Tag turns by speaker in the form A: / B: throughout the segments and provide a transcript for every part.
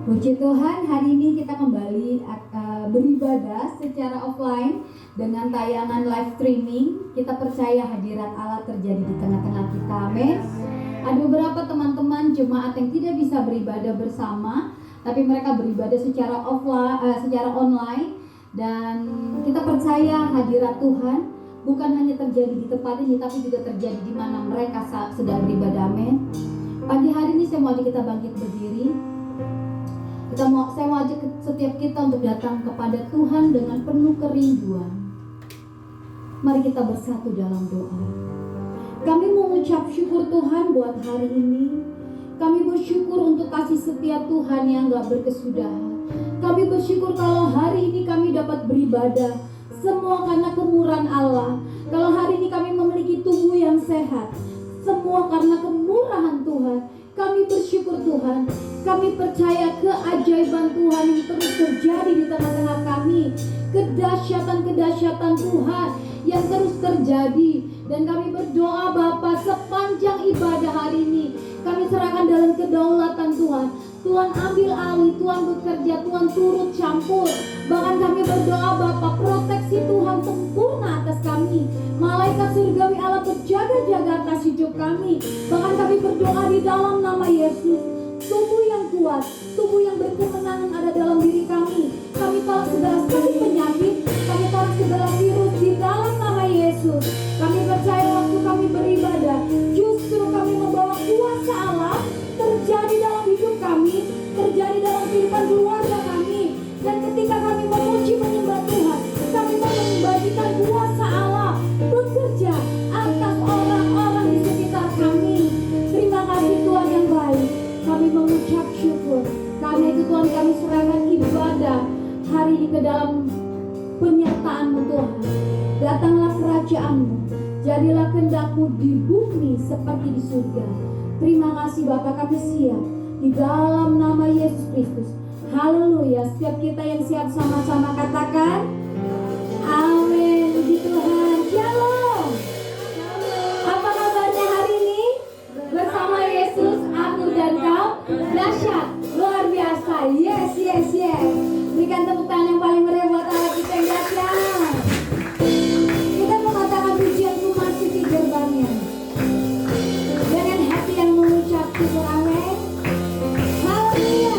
A: Puji Tuhan, hari ini kita kembali beribadah secara offline dengan tayangan live streaming. Kita percaya hadirat Allah terjadi di tengah-tengah kita, amin. Ada beberapa teman-teman jemaat yang tidak bisa beribadah bersama, tapi mereka beribadah secara offline, secara online. Dan kita percaya hadirat Tuhan bukan hanya terjadi di tempat ini, tapi juga terjadi di mana mereka sedang beribadah, amin. Pagi hari ini saya mau ajak kita bangkit berdiri. Saya mau ajak setiap kita untuk datang kepada Tuhan dengan penuh kerinduan. Mari kita bersatu dalam doa. Kami mau mengucap syukur Tuhan buat hari ini. Kami bersyukur untuk kasih setia Tuhan yang gak berkesudahan. Kami bersyukur kalau hari ini kami dapat beribadah, semua karena kemurahan Allah. Kalau hari ini kami memiliki tubuh yang sehat, semua karena kemurahan Tuhan. Kami bersyukur Tuhan. Kami percaya keajaiban Tuhan yang terus terjadi di tengah-tengah kami. Kedahsyatan Tuhan yang terus terjadi. Dan kami berdoa Bapa, sepanjang ibadah hari ini kami serahkan dalam kedaulatan Tuhan. Tuhan ambil alih, Tuhan bekerja, Tuhan turut campur. Bahkan kami berdoa Bapa, proteksi Tuhan sempurna atas kami. Malaikat surgawi Allah berjaga-jaga atas hidup kami. Bahkan kami berdoa di dalam nama Yesus, tubuh yang kuat, tubuh yang berkemenangan ada dalam diri kami. Kami tolak segala sakit penyakit, kami tolak segala virus di dalam nama Yesus. Kami percaya waktu kami beribadah, justru kami membawa kuasa Allah terjadi dalam hidup kami, terjadi dalam kehidupan keluarga kami. Dan ketika kami memuji menyembah Tuhan, kami mau membagikan kuasa Allah bekerja atas orang-orang di sekitar kami. Terima kasih Tuhan yang baik. Kami mengucap syukur. Karena itu Tuhan, kami serahkan ibadah hari ini ke dalam penyertaan-Mu Tuhan. Datanglah kerajaan-Mu, jadilah kehendak-Mu di bumi seperti di surga. Terima kasih Bapa, kami siap di dalam nama Yesus Kristus. Haleluya. Setiap kita yang siap sama-sama katakan amin. Puji Tuhan. Shalom. Apa kabarnya hari ini? Bersama Yesus, aku dan kau dahsyat, luar biasa. Yes. Berikan tepuk tangan yang paling meriah buat Allah kita yang dahsyat. Kita mengatakan pujianku masih di gerbangnya. Dengan hati yang mengucap syukur, amin. Haleluya.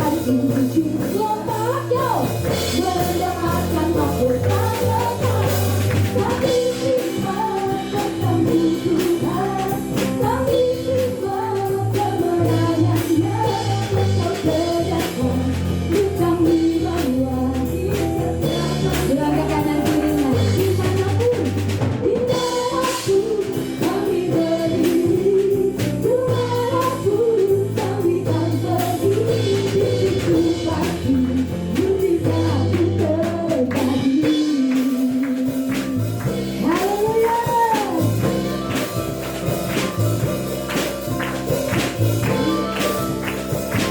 A: sampai ujung lepas jauh mendapatkan mahkota lepas. Kami terima ketemu Tuhan, kami terima kemenangannya. Engkau sediakan untuk kami bawa. Gerakkan kanan kirinya dimanapun, dimanapun kami berdiri, dimanapun kami kan pergi. Di situ pasti mujizat terjadi. Haleluya.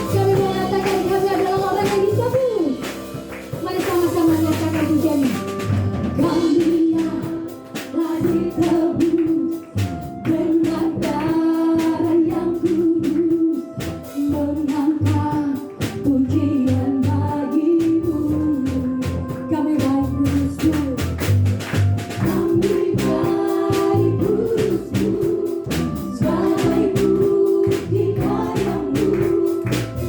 A: Kami mengatakan kami adalah orang yang ditebus. Mari sama-sama nyatakan pujiannya. Kami telah ditebus dengan darah yang kudus, mengangkat pujian bagimu. Kami baik kudusmu, kami baik kudusmu, sebagai bukti karyamu.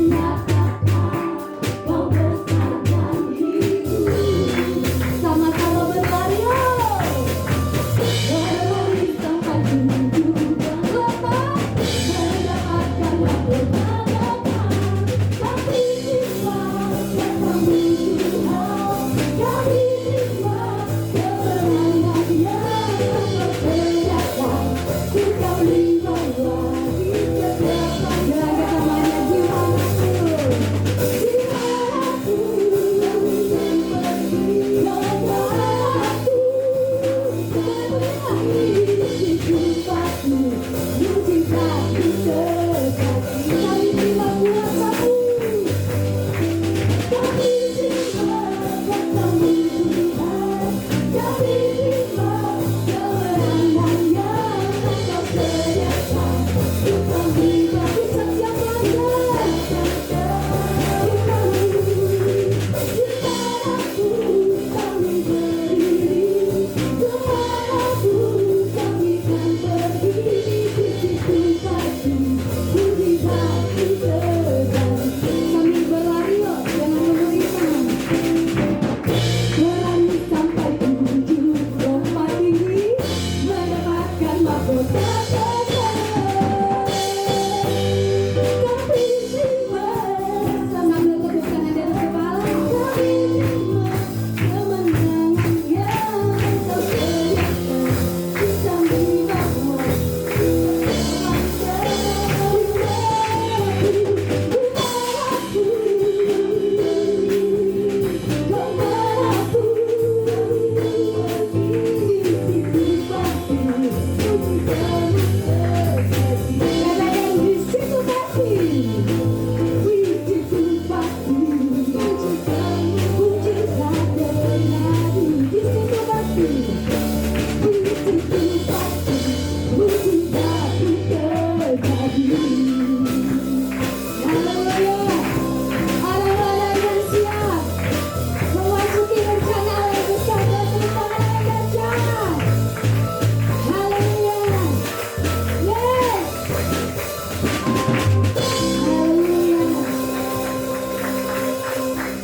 A: Nyatakan kau besar dan hidup. Sama-sama berlari, berlari sampai ujung lepas, mendapatkan mahkota lepas. Kami terima ketemu Tuhan, kami terima kemenangannya. Engkau sediakan untuk kami bawa di depan. Gerakkan tangannya dimanapun, dimanapun kami pergi, kemanapun kami di situ pasti mujizat terjadi. Kami terima kuasa-Mu, kami terima ketemu Tuhan, kami terima kemenangannya. Engkau sediakan untuk kami bagi setiap langkah. Dimanapun kami berdiri, dimanapun kami kan pergi. Di situ pasti mujizat terjadi. Sambil berlari yuk, jangan memberikan. Berani sampai ujung lompat tinggi, mendapatkan mahkota lepas. Kami terima, sambil tepuk tangan di atas kepala. Kami terima kemenangannya. Engkau sediakan untuk kami bawa.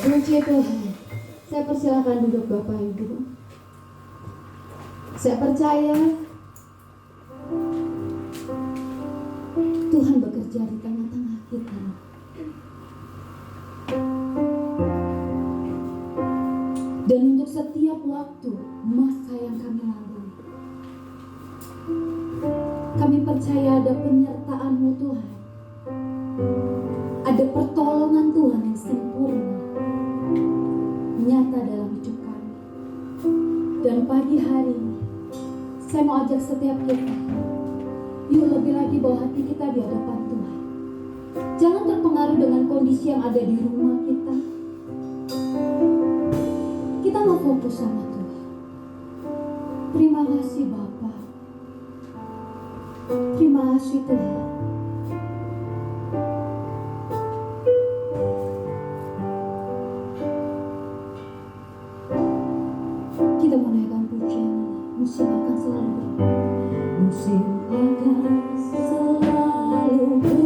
A: Puji Tuhan. Saya persilakan duduk Bapak Ibu. Saya percaya Tuhan bekerja di tengah-tengah kita. Dan untuk setiap waktu, masa yang kami lalui, kami percaya ada penyertaan-Mu Tuhan. Ada pertolongan Tuhan yang sempurna, nyata dalam hidup kami. Dan pagi hari ini, saya mau ajak setiap kita, yuk lebih lagi bawa hati kita di hadapan Tuhan. Jangan terpengaruh dengan kondisi yang ada di rumah kita. Kita mau fokus sama Tuhan. Terima kasih Bapa. Terima kasih Tuhan. Kita menaikkan pujian ini. Musim akan selalu berganti. Musim akan selalu berganti.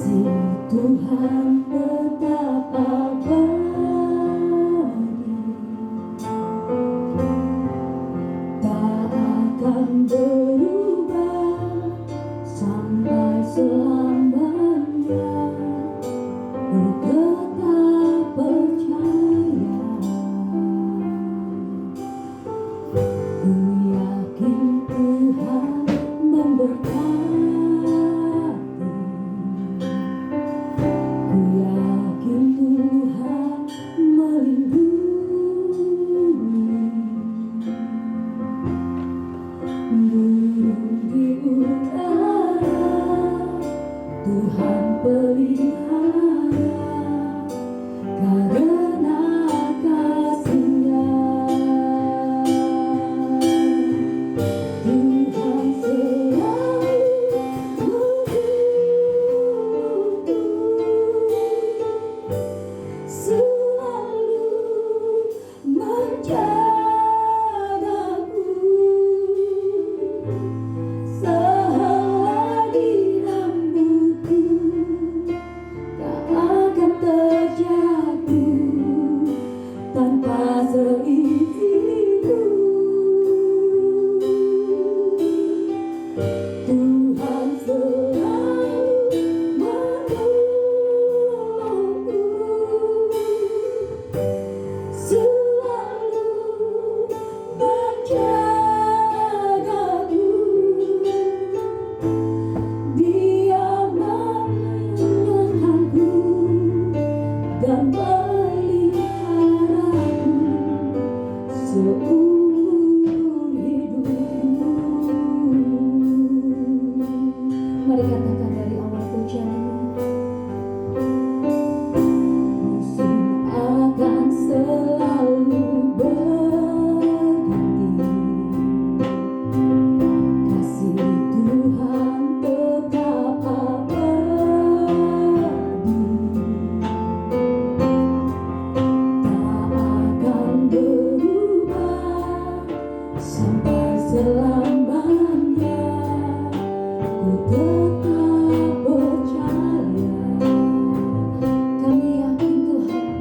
A: Kasih Tuhan tetap abadi, tak akan berubah sampai selamanya. Ku tetap percaya, ku yakin Tuhan memberkati, ku yakin Tuhan melindungi. Burung di udara Tuhan pelihara, karena kasih-Nya. Tuhan selalu menunggu, selalu menjagaku, sehelai rambutku tak akan terjatuh tanpa seizinku. Tuhan selalu menolongku, selalu menjagaku. Dia menyertaku dan meliharaku seumur hidup. Mari katakan dari awal pujian ini. Musim akan selalu berganti, kasih Tuhan tetap abadi, tak akan berubah sampai selamanya. Ku tetap percaya, kami yakin Tuhan,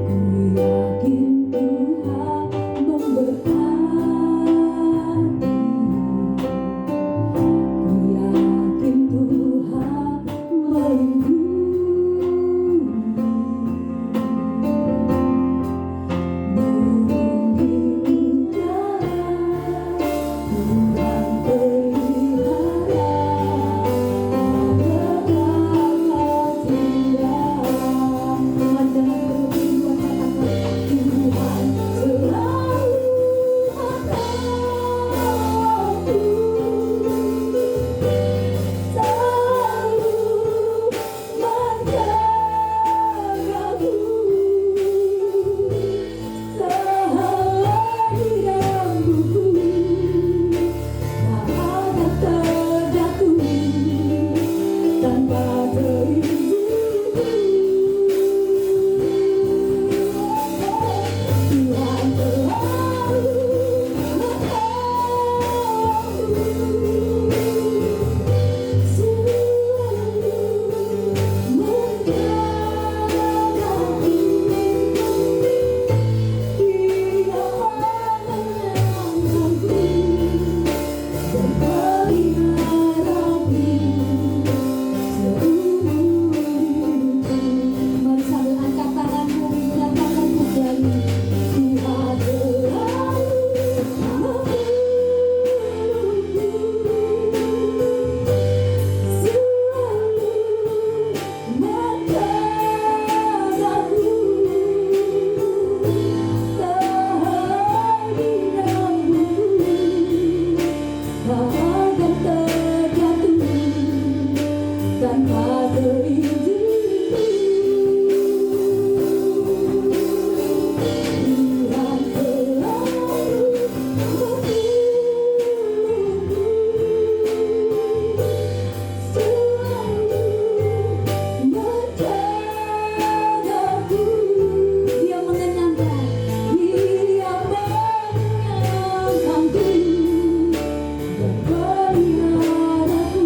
A: ku yakin Tuhan memberkati, ku yakin Tuhan melindungi. Burung di udara Tuhan pelihara, karena kasih-Nya. Tuhan jangan berhenti, Tuhan katakan, Tuhan selalu menolongku, selalu menjagaku, sehelai rambutku tak akan terjatuh tanpa seizinku. Tuhan selalu menolongku, selalu menjagaku. Dia menenangkanku dan meliharaku seumur hidupku. Mari sambil angkat tanganmu, nyatakan kembali, Tuhan selalu menunggu, selalu menjagaku, sehelai rambutku tak akan terjatuh tanpa seizinku. Tuhan selalu menunggu, selalu menjagaku. Dia mengenyangkan, Dia mengenyangkanku dan meliharaku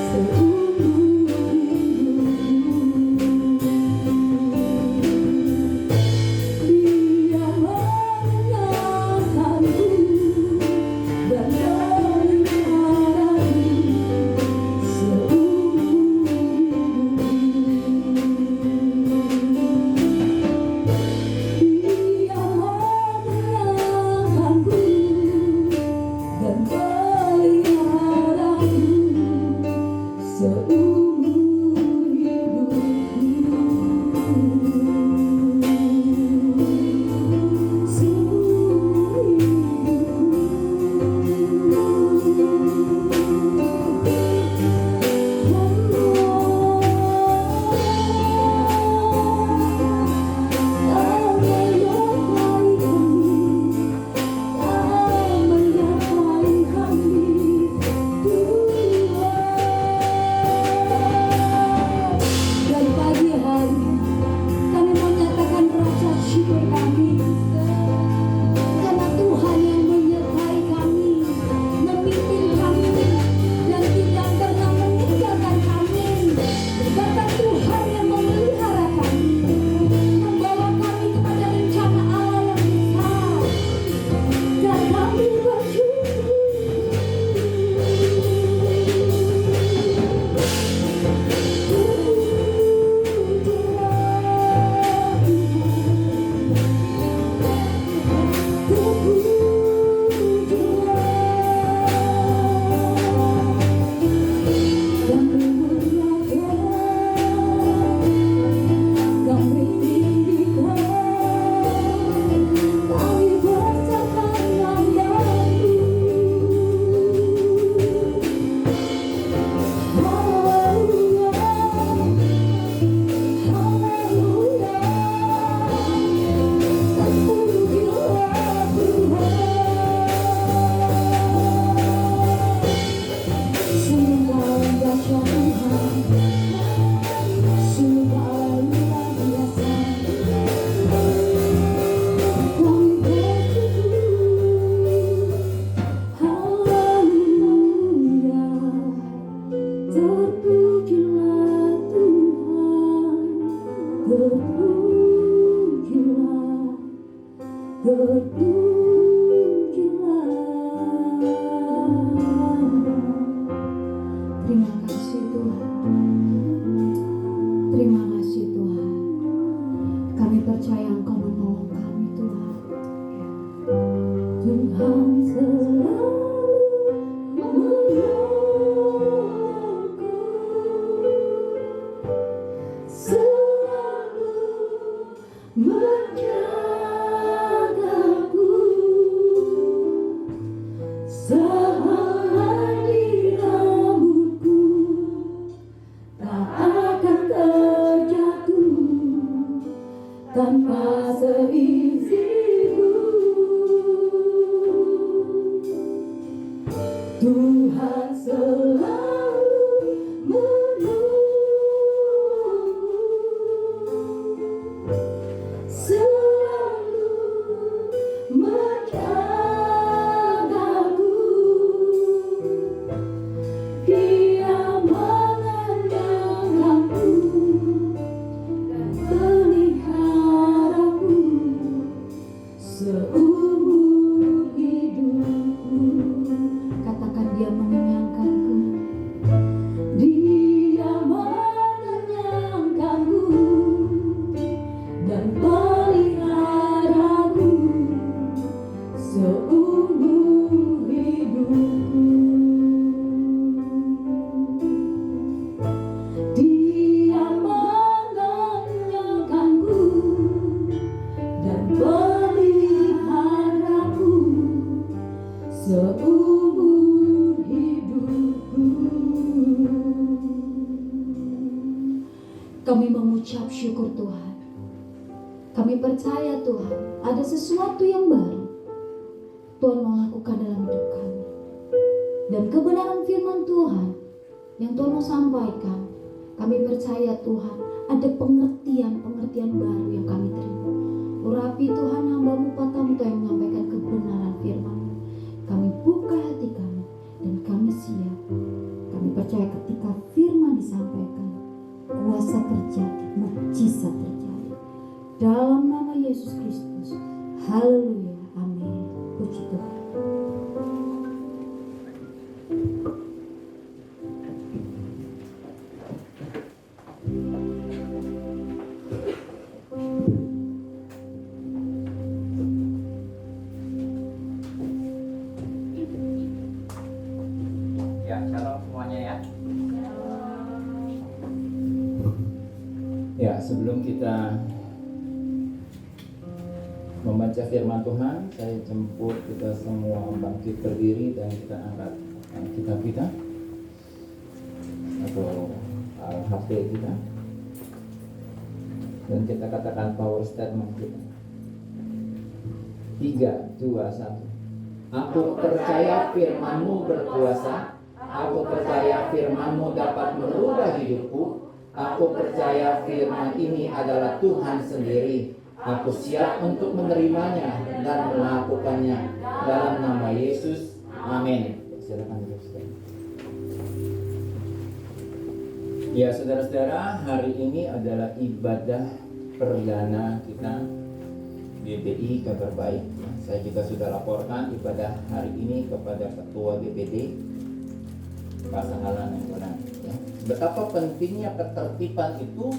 A: seumur Terima kasih Tuhan. Terima kasih Tuhan. Kami percaya Engkau menolong kami Tuhan. Tuhan selalu menolongku, selalu menjagaku, selama di rambutku tak akan terjatuh tanpa seizinmu. Tuhan selalu menunggu, selalu menjagaku. Dia mengendalikanku dan peliharaku seumur hidupku. Katakan dia mengenyangkanku. Dia mengenyangkanku dan peliharaku seumur hidupku. Dia mengenyangkanku dan peliharaku seumur hidupku. Kami mengucap syukur Tuhan. Kami percaya Tuhan, ada sesuatu yang baru Tuhan mau lakukan dalam hidup kami. Dan kebenaran firman Tuhan yang Tuhan mau sampaikan, kami percaya Tuhan, ada pengertian baru yang kami terima. Urapi Tuhan hamba-Mu Patamu Tuhan yang menyampaikan kebenaran firman-Mu. Kami buka hati kami dan kami siap. Kami percaya ketika firman disampaikan, kuasa terjadi, mukjizat terjadi. Dalam nama Yesus Kristus. Haleluya. Amin. Puji Tuhan.
B: Ya, shalom semuanya ya. Ya, sebelum kita membaca firman Tuhan, saya jemput kita semua bangkit berdiri dan kita angkat kitab kita atau HP kita, dan kita katakan power statement kita. 3, 2, 1. Aku percaya firman-Mu berkuasa. Aku percaya firman-Mu dapat merubah hidupku. Aku percaya firman ini adalah Tuhan sendiri. Aku siap untuk menerimanya dan melakukannya. Dalam nama Yesus, amin. Silakan saudara. Ya, saudara-saudara, hari ini adalah ibadah perdana kita BPI Kabar Baik. Saya juga sudah laporkan ibadah hari ini kepada Ketua BPD Pak Sahalan yang benar. Ya. Betapa pentingnya ketertiban itu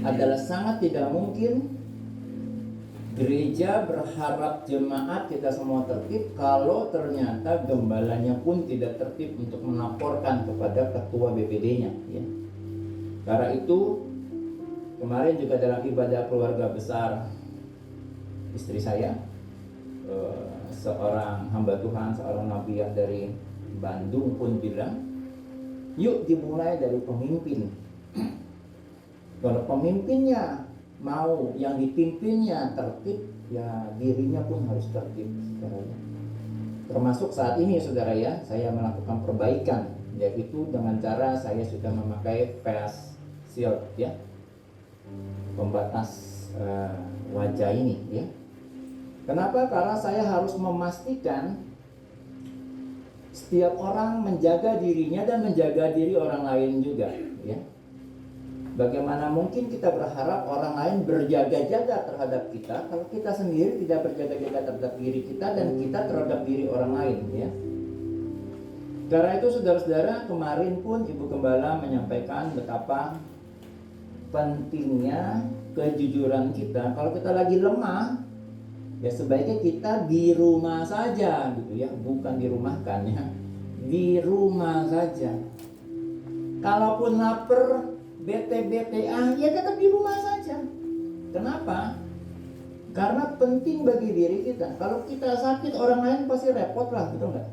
B: adalah sangat tidak mungkin gereja berharap jemaat kita semua tertib kalau ternyata gembalanya pun tidak tertib untuk melaporkan kepada Ketua BPD-nya. Ya. Karena itu kemarin juga dalam ibadah keluarga besar istri saya, seorang hamba Tuhan, seorang nabi yang dari Bandung pun bilang, yuk dimulai dari pemimpin. Kalau pemimpinnya mau yang dipimpinnya tertib, ya dirinya pun harus tertib, saudara. Termasuk saat ini, saudara ya, saya melakukan perbaikan, yaitu dengan cara saya sudah memakai face shield, ya, pembatas wajah ini, ya. Kenapa? Karena saya harus memastikan setiap orang menjaga dirinya dan menjaga diri orang lain juga, ya. Bagaimana mungkin kita berharap orang lain berjaga-jaga terhadap kita kalau kita sendiri tidak berjaga-jaga terhadap diri kita dan kita terhadap diri orang lain, ya. Karena itu, saudara-saudara, kemarin pun Ibu Gembala menyampaikan betapa pentingnya kejujuran kita. Kalau kita lagi lemah, ya sebaiknya kita di rumah saja, gitu ya, bukan dirumahkan, ya, di rumah saja. Kalaupun lapar, bete-betean, ya tetap di rumah saja. Kenapa? Karena penting bagi diri kita. Kalau kita sakit, orang lain pasti repot lah, gitu enggak?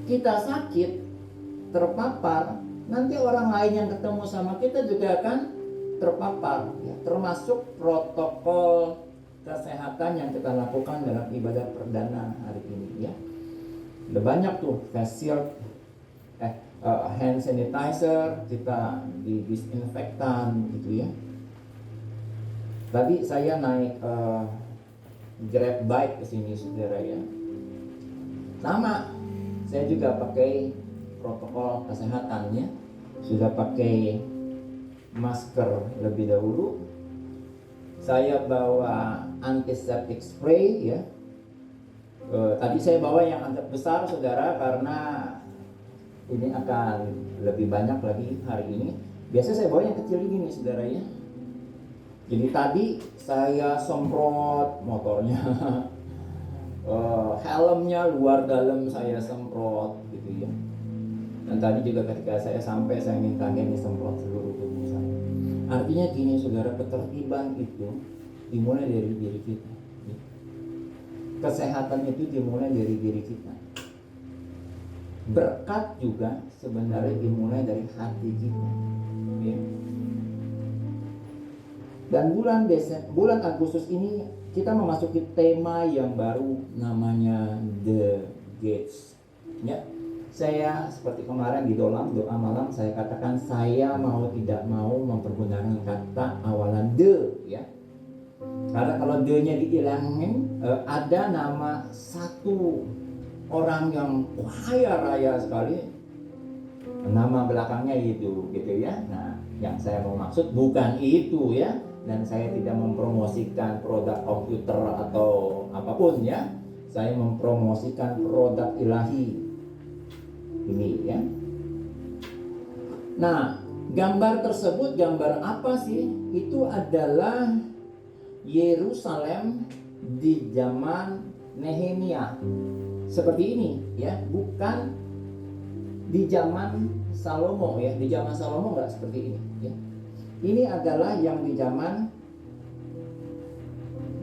B: Kita sakit, terpapar, nanti orang lain yang ketemu sama kita juga akan terpapar, ya. Termasuk protokol kesehatan yang kita lakukan dalam ibadah perdana hari ini, ya. Udah banyak tuh face shield, hand sanitizer, kita di disinfektan, gitu ya. Tadi saya naik Grab bike ke sini, saudara, ya. Sama, saya juga pakai protokol kesehatannya, sudah pakai masker lebih dahulu. Saya bawa antiseptik spray, ya. Tadi saya bawa yang agak besar, saudara, karena ini akan lebih banyak lagi hari ini. Biasanya saya bawa yang kecil ini, saudara, ya. Jadi tadi saya semprot motornya, helmnya luar dalam saya semprot, gitu ya. Dan tadi juga ketika saya sampai, saya minta ini semprot seluruh tubuh saya. Artinya gini, saudara, ketertiban itu dimulai dari diri kita. Kesehatan itu dimulai dari diri kita. Berkat juga sebenarnya dimulai dari hati kita, ya. Dan bulan Agustus ini kita memasuki tema yang baru, namanya The Gates, ya. Saya seperti kemarin di dalam doa malam saya katakan saya mau tidak mau mempergunakan kata awalan the, ya. Karena kalau the-nya dihilangin, ada nama satu orang yang kaya raya sekali, nama belakangnya itu, gitu ya. Nah, yang saya mau maksud bukan itu, ya. Dan saya tidak mempromosikan produk komputer atau apapun, ya. Saya mempromosikan produk ilahi ini, ya. Nah, gambar tersebut gambar apa sih? Itu adalah Yerusalem di zaman Nehemia. Seperti ini, ya, bukan di zaman Salomo ya, di zaman Salomo nggak seperti ini ya. Ini adalah yang di zaman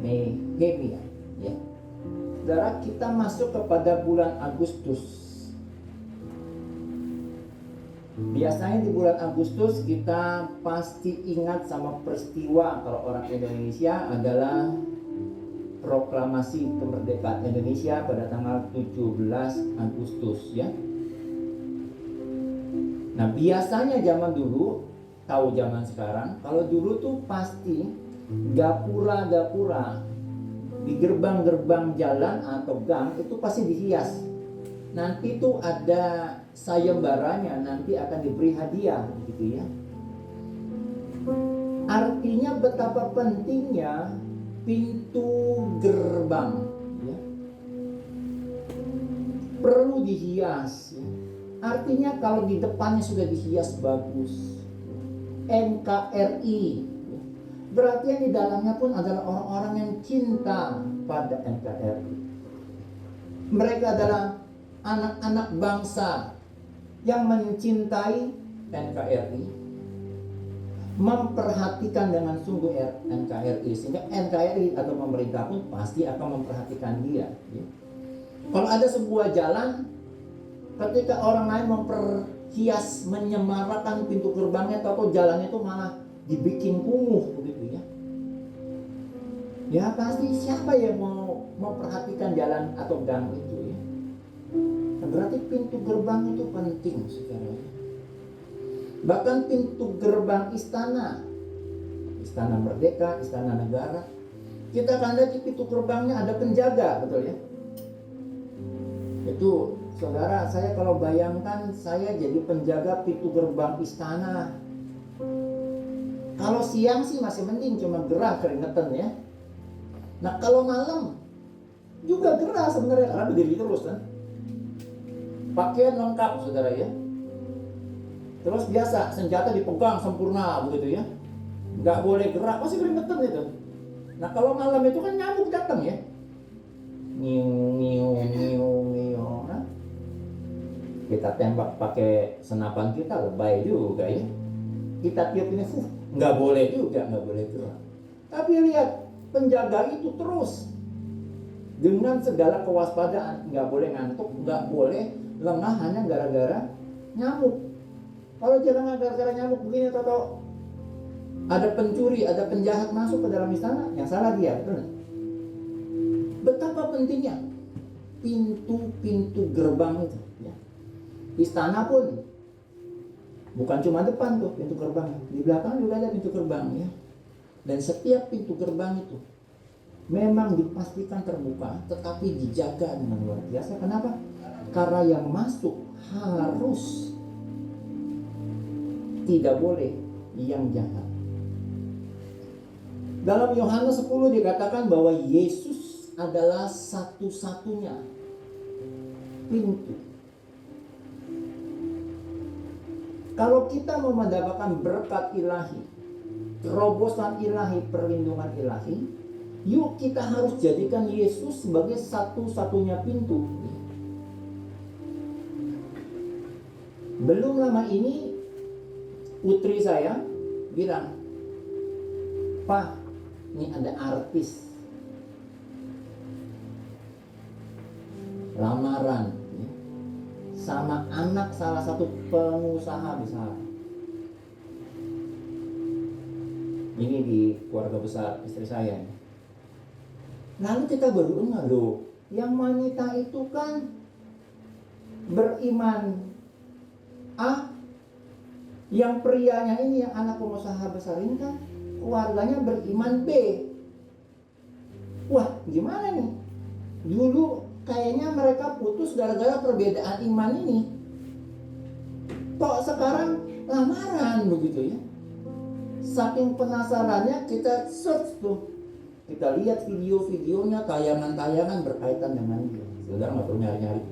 B: Nehemia ya. Saudara, kita masuk kepada bulan Agustus. Biasanya di bulan Agustus kita pasti ingat sama peristiwa, kalau orang Indonesia adalah proklamasi kemerdekaan Indonesia pada tanggal 17 Agustus ya. Nah, biasanya zaman dulu, tahu zaman sekarang, kalau dulu tuh pasti gapura-gapura di gerbang-gerbang jalan atau gang itu pasti dihias. Nanti tuh ada sayembaranya, nanti akan diberi hadiah gitu ya. Artinya betapa pentingnya pintu gerbang ya. Perlu dihias ya. Artinya kalau di depannya sudah dihias bagus, NKRI ya, berarti yang di dalamnya pun adalah orang-orang yang cinta pada NKRI. Mereka adalah anak-anak bangsa yang mencintai NKRI, memperhatikan dengan sungguh NKRI, sehingga NKRI atau pemerintah pun pasti akan memperhatikan dia ya. Kalau ada sebuah jalan, ketika orang lain memperhias, menyemarakan pintu gerbangnya, atau jalannya itu malah dibikin kumuh begitu ya. Ya pasti siapa yang mau memperhatikan jalan atau gang itu ya. Nah, berarti pintu gerbang itu penting saudara. Bahkan pintu gerbang istana, Istana Merdeka, Istana Negara, kita akan lihat di pintu gerbangnya ada penjaga, betul ya. Itu saudara, saya kalau bayangkan saya jadi penjaga pintu gerbang istana. Kalau siang sih masih mending, cuma gerah keringetan ya. Nah kalau malam juga gerah sebenarnya, karena berdiri terus kan. Pakaian lengkap saudara ya. Terus biasa senjata dipegang sempurna begitu ya. Nggak boleh gerak, masih keringetan itu. Nah kalau malam itu kan nyamuk datang ya. Nyiu. Nah, kita tembak pakai senapan kita, lebay juga ya. Kita tiup ini, nggak boleh juga, nggak boleh gerak. Tapi lihat, penjaga itu terus dengan segala kewaspadaan, nggak boleh ngantuk, nggak boleh lengah hanya gara-gara nyamuk. Kalau jangan gara-gara nyamuk begini, atau ada pencuri, ada penjahat masuk ke dalam istana, yang salah dia, betul? Betapa pentingnya pintu-pintu gerbang itu ya. Istana pun bukan cuma depan tuh pintu gerbang, di belakang juga ada pintu gerbang ya. Dan setiap pintu gerbang itu memang dipastikan terbuka, tetapi dijaga dengan luar biasa. Kenapa? Karena yang masuk harus, tidak boleh yang jahat. Dalam Yohanes 10 dikatakan bahwa Yesus adalah satu-satunya pintu. Kalau kita mau mendapatkan berkat ilahi, terobosan ilahi, perlindungan ilahi, yuk kita harus jadikan Yesus sebagai satu-satunya pintu. Belum lama ini putri saya bilang, "Pak, ini ada artis lamaran ya, sama anak salah satu pengusaha besar." Ini di keluarga besar istri saya. Lalu kita baru dengar, loh, yang wanita itu kan beriman A, yang prianya ini, yang anak pengusaha besar ini kan keluarganya beriman B. Wah, gimana nih? Dulu kayaknya mereka putus gara-gara perbedaan iman ini. Kok sekarang lamaran begitu ya? Saking penasarannya kita search tuh. Kita lihat video-videonya, tayangan-tayangan berkaitan dengan dia. Saudara nggak perlu nyari-nyari.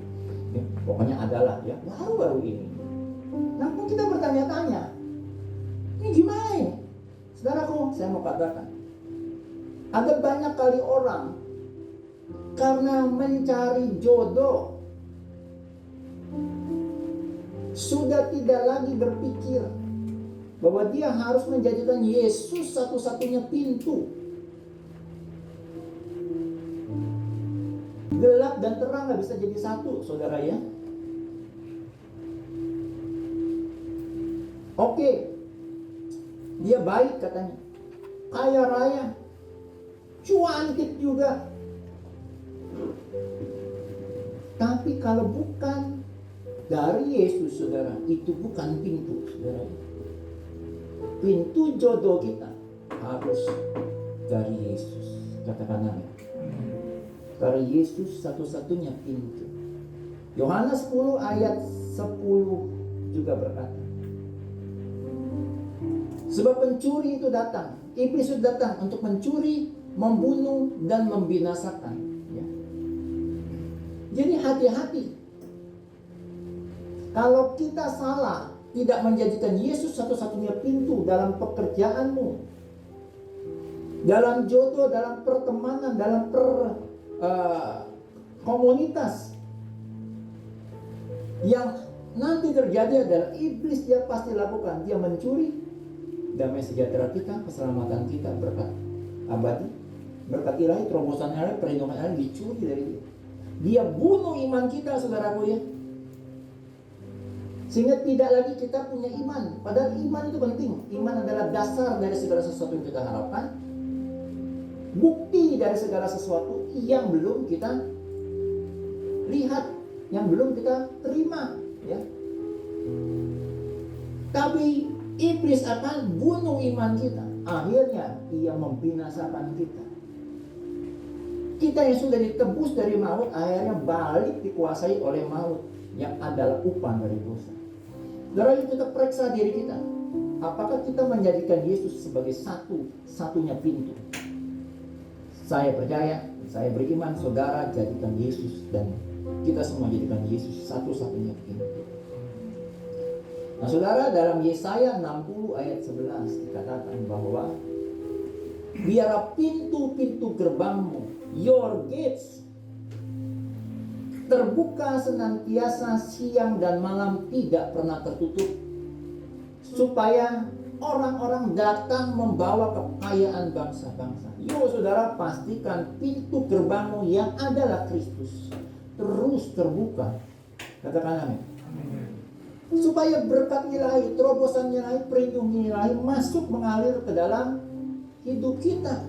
B: Ya, pokoknya adalah ya, baru-baru ini. Namun kita bertanya-tanya, ini gimana ini? Saudaraku, saya mau katakan, ada banyak kali orang karena mencari jodoh, sudah tidak lagi berpikir bahwa dia harus menjadikan Yesus satu-satunya pintu. Gelap dan terang gak bisa jadi satu, saudara ya. Oke, dia baik katanya, kaya raya, cuantik juga. Tapi kalau bukan dari Yesus, saudara, itu bukan pintu, saudara. Pintu jodoh kita harus dari Yesus. Katakan amin. Karena Yesus satu-satunya pintu. Yohanes 10 ayat 10 juga berkata, sebab pencuri itu datang, iblis itu datang untuk mencuri, membunuh, dan membinasakan. Ya. Jadi hati-hati. Kalau kita salah, tidak menjadikan Yesus satu-satunya pintu dalam pekerjaanmu, dalam jodoh, dalam pertemanan, dalam komunitas, yang nanti terjadi adalah iblis dia pasti lakukan, dia mencuri damai sejahtera kita, keselamatan kita, berkat abadi, berkat ilahi, terobosan ilahi, perlindungan ilahi dicuri dari dia. Dia bunuh iman kita, saudaraku ya. Sehingga tidak lagi kita punya iman. Padahal iman itu penting. Iman adalah dasar dari segala sesuatu yang kita harapkan, bukti dari segala sesuatu yang belum kita lihat, yang belum kita terima, ya. Tapi iblis akan bunuh iman kita. Akhirnya ia membinasakan kita. Kita yang sudah ditebus dari maut, akhirnya balik dikuasai oleh maut, yang adalah upah dari dosa. Dari kita periksa diri kita, apakah kita menjadikan Yesus sebagai satu-satunya pintu? Saya percaya, saya beriman, saudara jadikan Yesus, dan kita semua jadikan Yesus satu-satunya pintu. Nah, saudara, dalam Yesaya 60 ayat 11 dikatakan bahwa biarlah pintu-pintu gerbangmu, your gates, terbuka senantiasa siang dan malam, tidak pernah tertutup, supaya orang-orang datang membawa kekayaan bangsa-bangsa. Yo saudara, pastikan pintu gerbangmu yang adalah Kristus terus terbuka. Katakan amin. Supaya berkat ilahi, terobosan ilahi, perlindungan ilahi masuk mengalir ke dalam hidup kita.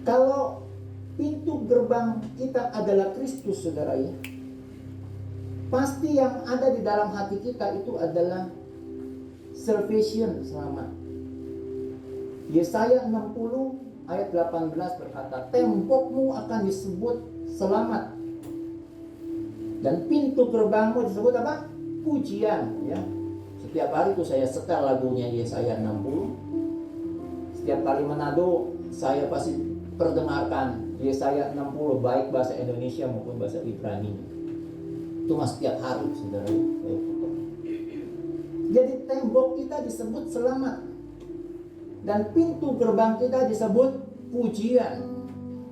B: Kalau pintu gerbang kita adalah Kristus, saudara ya, pasti yang ada di dalam hati kita itu adalah salvation, selamat. Yesaya 60 ayat 18 berkata, tembokmu akan disebut selamat, dan pintu gerbangmu disebut apa? Pujian, ya. Setiap hari itu saya setel lagunya Yesaya 60. Setiap kali menado saya pasti perdengarkan Yesaya 60, baik bahasa Indonesia maupun bahasa Ibrani. Itu mas setiap hari, saudara. Jadi tembok kita disebut selamat, dan pintu gerbang kita disebut pujian.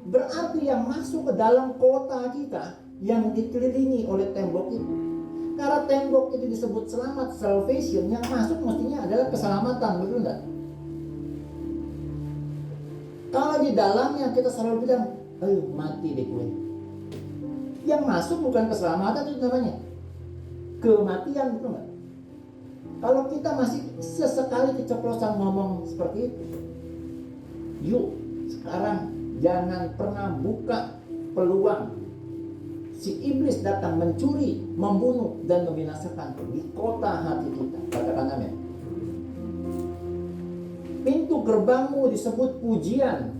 B: Berarti yang masuk ke dalam kota kita yang dikelilingi oleh tembok itu. Karena tembok itu disebut selamat, salvation, yang masuk mestinya adalah keselamatan, betul enggak? Kalau di dalamnya kita selalu bilang, ayo mati deh gue. Yang masuk bukan keselamatan, itu namanya kematian, betul enggak? Kalau kita masih sesekali keceplosan ngomong seperti itu, yuk sekarang jangan pernah buka peluang si iblis datang mencuri, membunuh, dan membinasakan di kota hati kita. Katakan amin. Pintu gerbangmu disebut pujian.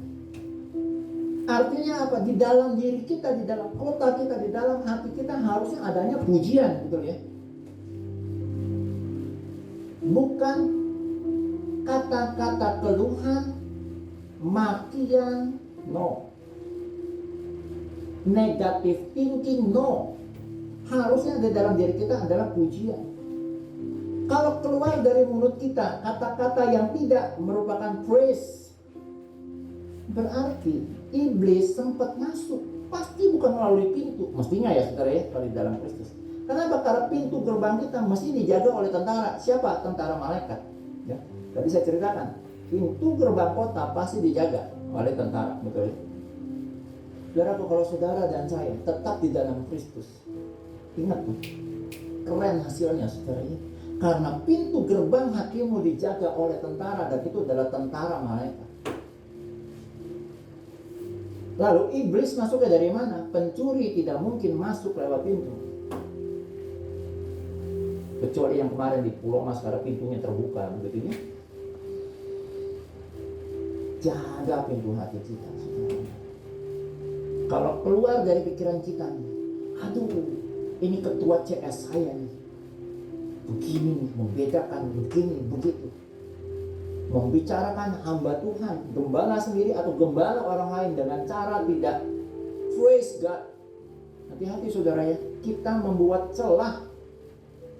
B: Artinya apa? Di dalam diri kita, di dalam kota kita, di dalam hati kita harusnya adanya pujian, betul ya? Bukan kata-kata keluhan, makian, no. Negative thinking, no. Harusnya di dalam diri kita adalah pujian. Kalau keluar dari mulut kita kata-kata yang tidak merupakan praise, berarti iblis sempat masuk pasti bukan melalui pintu. Mestinya ya saudara ya, kalau di dalam Kristus. Kenapa? Karena pintu gerbang kita mesti dijaga oleh tentara. Siapa? Tentara malaikat. Ya. Tadi saya ceritakan, pintu gerbang kota pasti dijaga oleh tentara, betul ya? Saudara, kalau saudara dan saya tetap di dalam Kristus, ingat tuh, keren hasilnya saudara ya. Karena pintu gerbang hatimu dijaga oleh tentara, dan itu adalah tentara malaikat. Lalu iblis masuknya dari mana? Pencuri tidak mungkin masuk lewat pintu. Kecuali yang kemarin di Pulau Mas, karena pintunya terbuka, begitu ya. Jaga pintu hati kita, saudara. Kalau keluar dari pikiran kita nih, aduh, ini ketua CS saya nih, begini, membedakan begini, begitu, membicarakan hamba Tuhan, gembala sendiri atau gembala orang lain dengan cara tidak praise God. Hati-hati saudara ya, kita membuat celah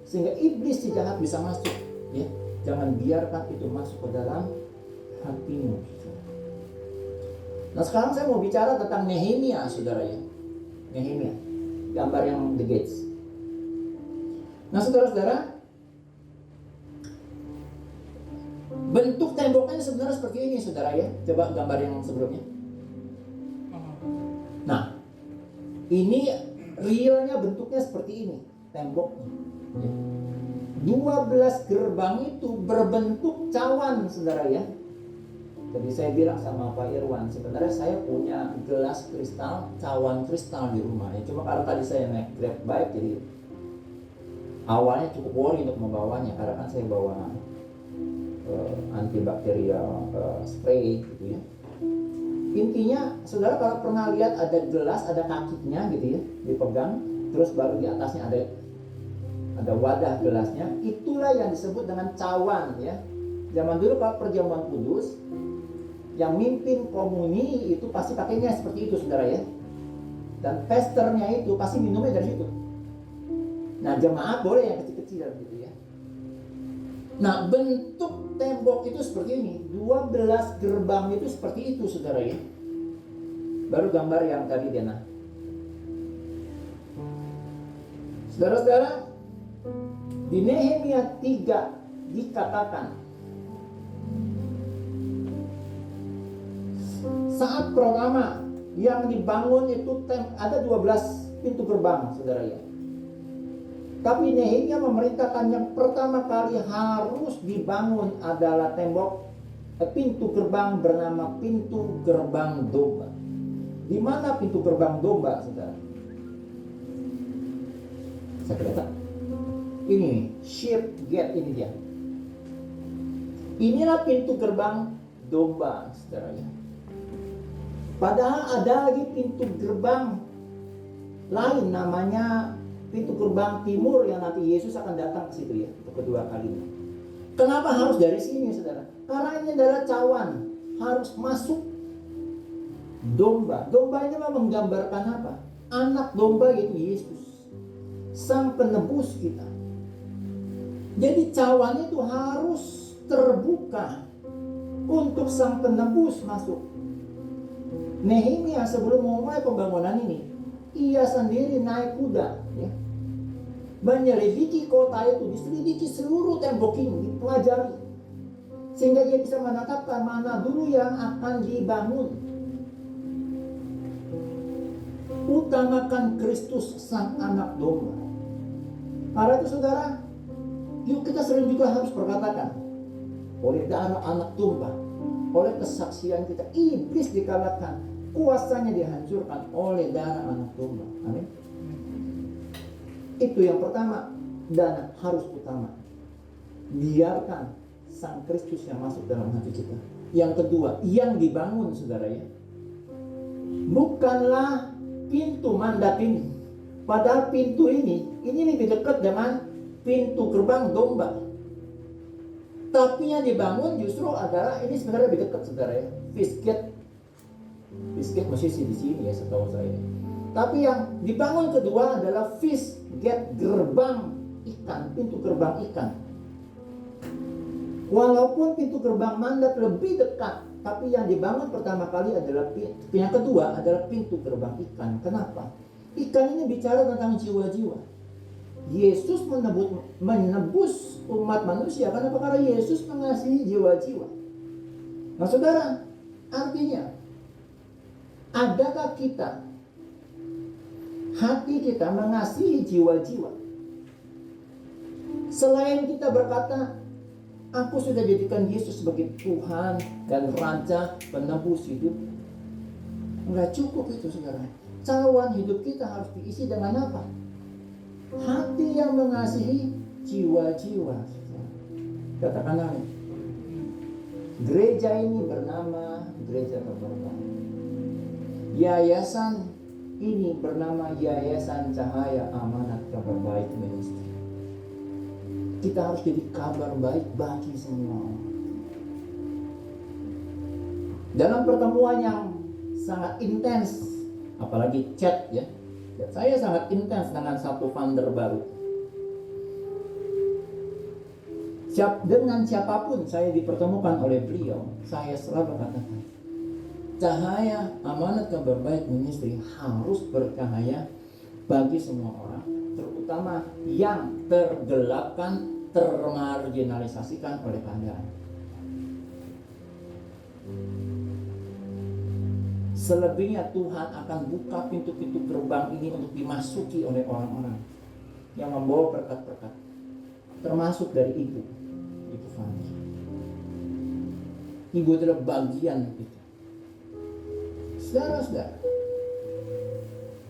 B: sehingga iblis si jahat bisa masuk. Ya, jangan biarkan itu masuk ke dalam hatimu. Nah sekarang saya mau bicara tentang Nehemia saudara ya. Nehemia, gambar yang the gates. Nah saudara-saudara, bentuk temboknya sebenarnya seperti ini saudara ya. Coba gambar yang sebelumnya. Nah, ini realnya bentuknya seperti ini temboknya. 12 gerbang itu berbentuk cawan saudara ya. Jadi saya bilang sama Pak Irwan, sebenarnya saya punya gelas kristal, cawan kristal di rumah ya. Cuma karena tadi saya naik Grab bike, jadi awalnya cukup worry untuk membawanya, karena kan saya bawa antibakterial spray gitu ya. Intinya saudara kalau pernah lihat ada gelas, ada kakinya gitu ya, dipegang, terus baru di atasnya ada wadah gelasnya, itulah yang disebut dengan cawan ya. Zaman dulu kalau perjamuan kudus, yang mimpin komuni itu pasti pakainya seperti itu saudara ya. Dan pesternya itu pasti minumnya dari situ. Nah jemaat boleh yang kecil-kecil gitu ya. Nah bentuk tembok itu seperti ini, 12 gerbang itu seperti itu saudara ya. Baru gambar yang tadi Dena. Saudara-saudara, di Nehemia 3 dikatakan saat pertama yang dibangun itu ada 12 pintu gerbang saudara ya. Tapi Nehemia memerintahkan yang pertama kali harus dibangun adalah pintu gerbang bernama pintu gerbang domba. Di mana pintu gerbang domba saudara? Saya kelihatan. Ini sheep gate, ini dia. Inilah pintu gerbang domba saudara ya. Padahal ada lagi pintu gerbang lain namanya pintu gerbang timur yang nanti Yesus akan datang ke situ ya untuk kedua kalinya. Kenapa harus dari sini saudara? Karena ini adalah cawan, harus masuk domba. Domba ini memang menggambarkan apa? Anak domba yaitu Yesus, sang penebus kita. Jadi cawan itu harus terbuka untuk sang penebus masuk. Nehemia sebelum memulai pembangunan ini, ia sendiri naik kuda ya, menyelidiki kota itu, diselidiki seluruh tembok ini, dipelajari sehingga dia bisa menetapkan mana dulu yang akan dibangun. Utamakan Kristus sang anak domba. Karena itu saudara, yuk kita sering juga harus berkatakan, oleh darah anak domba, oleh kesaksian kita, iblis dikalahkan, kuasanya dihancurkan oleh darah anak domba. Amin. Itu yang pertama dan harus utama. Biarkan sang Kristus yang masuk dalam hati kita. Yang kedua, yang dibangun saudara ya, bukanlah pintu mandat ini. Padahal pintu ini lebih dekat dengan pintu gerbang domba. Tapi yang dibangun justru adalah ini sebenarnya lebih dekat saudara ya, fish gate masih di sini ya setahu saya. Tapi yang dibangun kedua adalah fish gate, gerbang ikan, pintu gerbang ikan. Walaupun pintu gerbang mandat lebih dekat Tapi yang dibangun pertama kali adalah yang kedua adalah pintu gerbang ikan. Kenapa? Ikan ini bicara tentang jiwa-jiwa. Yesus menebus umat manusia. Kenapa? Karena Yesus mengasihi jiwa-jiwa. Nah saudara, artinya adakah kita, hati kita mengasihi jiwa-jiwa? Selain kita berkata, aku sudah jadikan Yesus sebagai Tuhan dan Raja penebus hidup. Enggak cukup itu saudara. Cawan hidup kita harus diisi dengan apa? Hati yang mengasihi jiwa-jiwa. Katakan amin. Gereja ini bernama Gereja Kabar Baik. Yayasan ini bernama Yayasan Cahaya Amanat Kabar Baik Ministry. Kita harus jadi kabar baik bagi semua orang. Dalam pertemuan yang sangat intens, apalagi chat ya, saya sangat intens dengan satu founder baru. Dengan siapapun saya dipertemukan oleh beliau, saya selalu katakan, cahaya amanat kabar baik ministry harus bercahaya bagi semua orang, terutama yang tergelapkan, termarginalisasikan oleh keadaan. Selebihnya Tuhan akan buka pintu-pintu gerbang ini untuk dimasuki oleh orang-orang yang membawa berkat-berkat, termasuk dari Ibu Fani. Ibu adalah bagian itu. Saudara-saudara,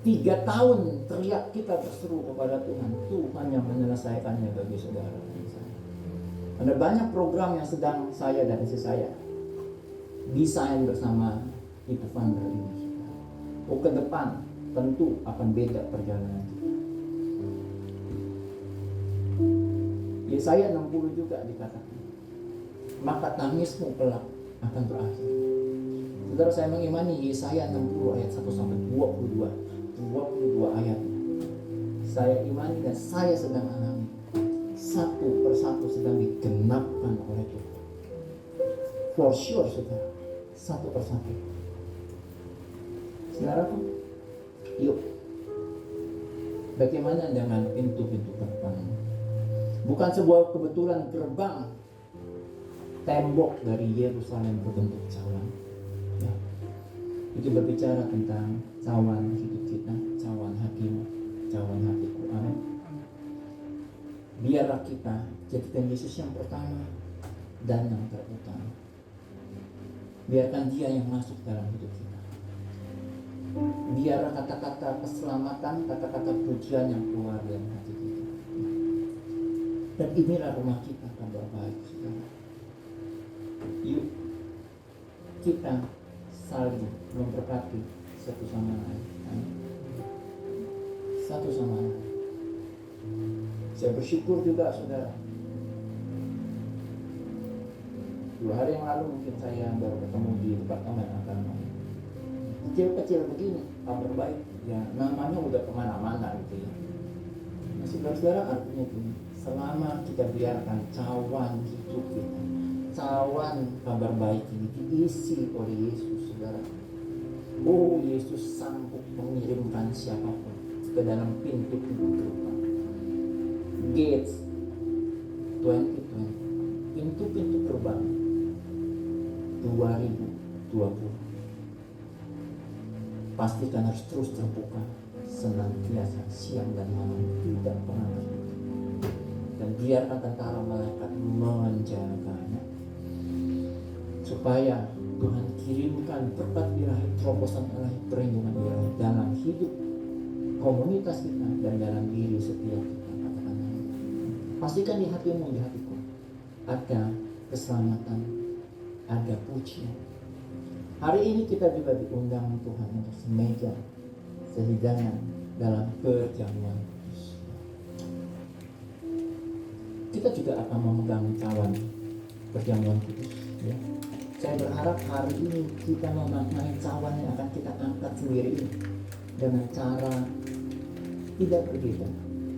B: 3 tahun teriak kita berseru kepada Tuhan, Tuhan yang menyelesaikannya bagi saudara dan saya. Ada banyak program yang sedang saya dan istri saya desain bersama Ibu Founder ini. Ke depan tentu akan beda perjalanan kita. Yesaya 60 juga dikatakan, maka tangismu kelak akan berakhir. Saudara, saya mengimani Yesaya 60 ayat 1 sampai 22 ayat. Saya imani dan saya sedang alami. Satu persatu sedang digenapkan oleh Tuhan. For sure saudara, satu persatu. Saudaraku, yuk, bagaimana dengan pintu-pintu gerbang? Bukan sebuah kebetulan gerbang tembok dari Yerusalem berbentuk cawan. Ya. Itu berbicara tentang cawan hidup kita, cawan hatimu, cawan hatiku. Amin. Biarlah kita jadikan Yesus yang pertama dan yang terutama. Biarkan Dia yang masuk dalam hidup kita. Biarlah kata-kata keselamatan, kata-kata pujian yang keluar dari hati kita. Dan inilah rumah kita, kabar baik, saudara. Yuk, kita saling memberkati satu sama lain. Satu sama lain. Saya bersyukur juga, saudara. 2 hari yang lalu mungkin saya baru ketemu di departemen agama. Kecil-kecil begini, kabar baik. Ya, namanya udah kemana-mana gitu ya. Nah, saudara-saudara, artinya gini. Selama kita biarkan cawan hidup kita, cawan kabar baik ini diisi oleh Yesus, saudara. Oh, Yesus sanggup mengirimkan siapapun ke dalam pintu-pintu gerbang. Gates 2020, pintu-pintu gerbang 2020. Pastikan harus terus terbuka, senantiasa siang dan malam, tidak pernah berhenti. Dan biarkan tentara malaikat menjaganya, supaya Tuhan kirimkan berkat ilahi, terobosan ilahi, perlindungan ilahi dalam hidup komunitas kita dan dalam diri setiap kita. Katakan, pastikan di hatimu, di hatiku ada keselamatan, ada pujian. Hari ini kita juga diundang Tuhan untuk semeja, sehidangan dalam perjamuan. Kita juga akan memegang cawan perjamuan kudus, ya. Saya berharap hari ini kita memaknai cawan yang akan kita angkat sendiri ini dengan cara tidak berbeda,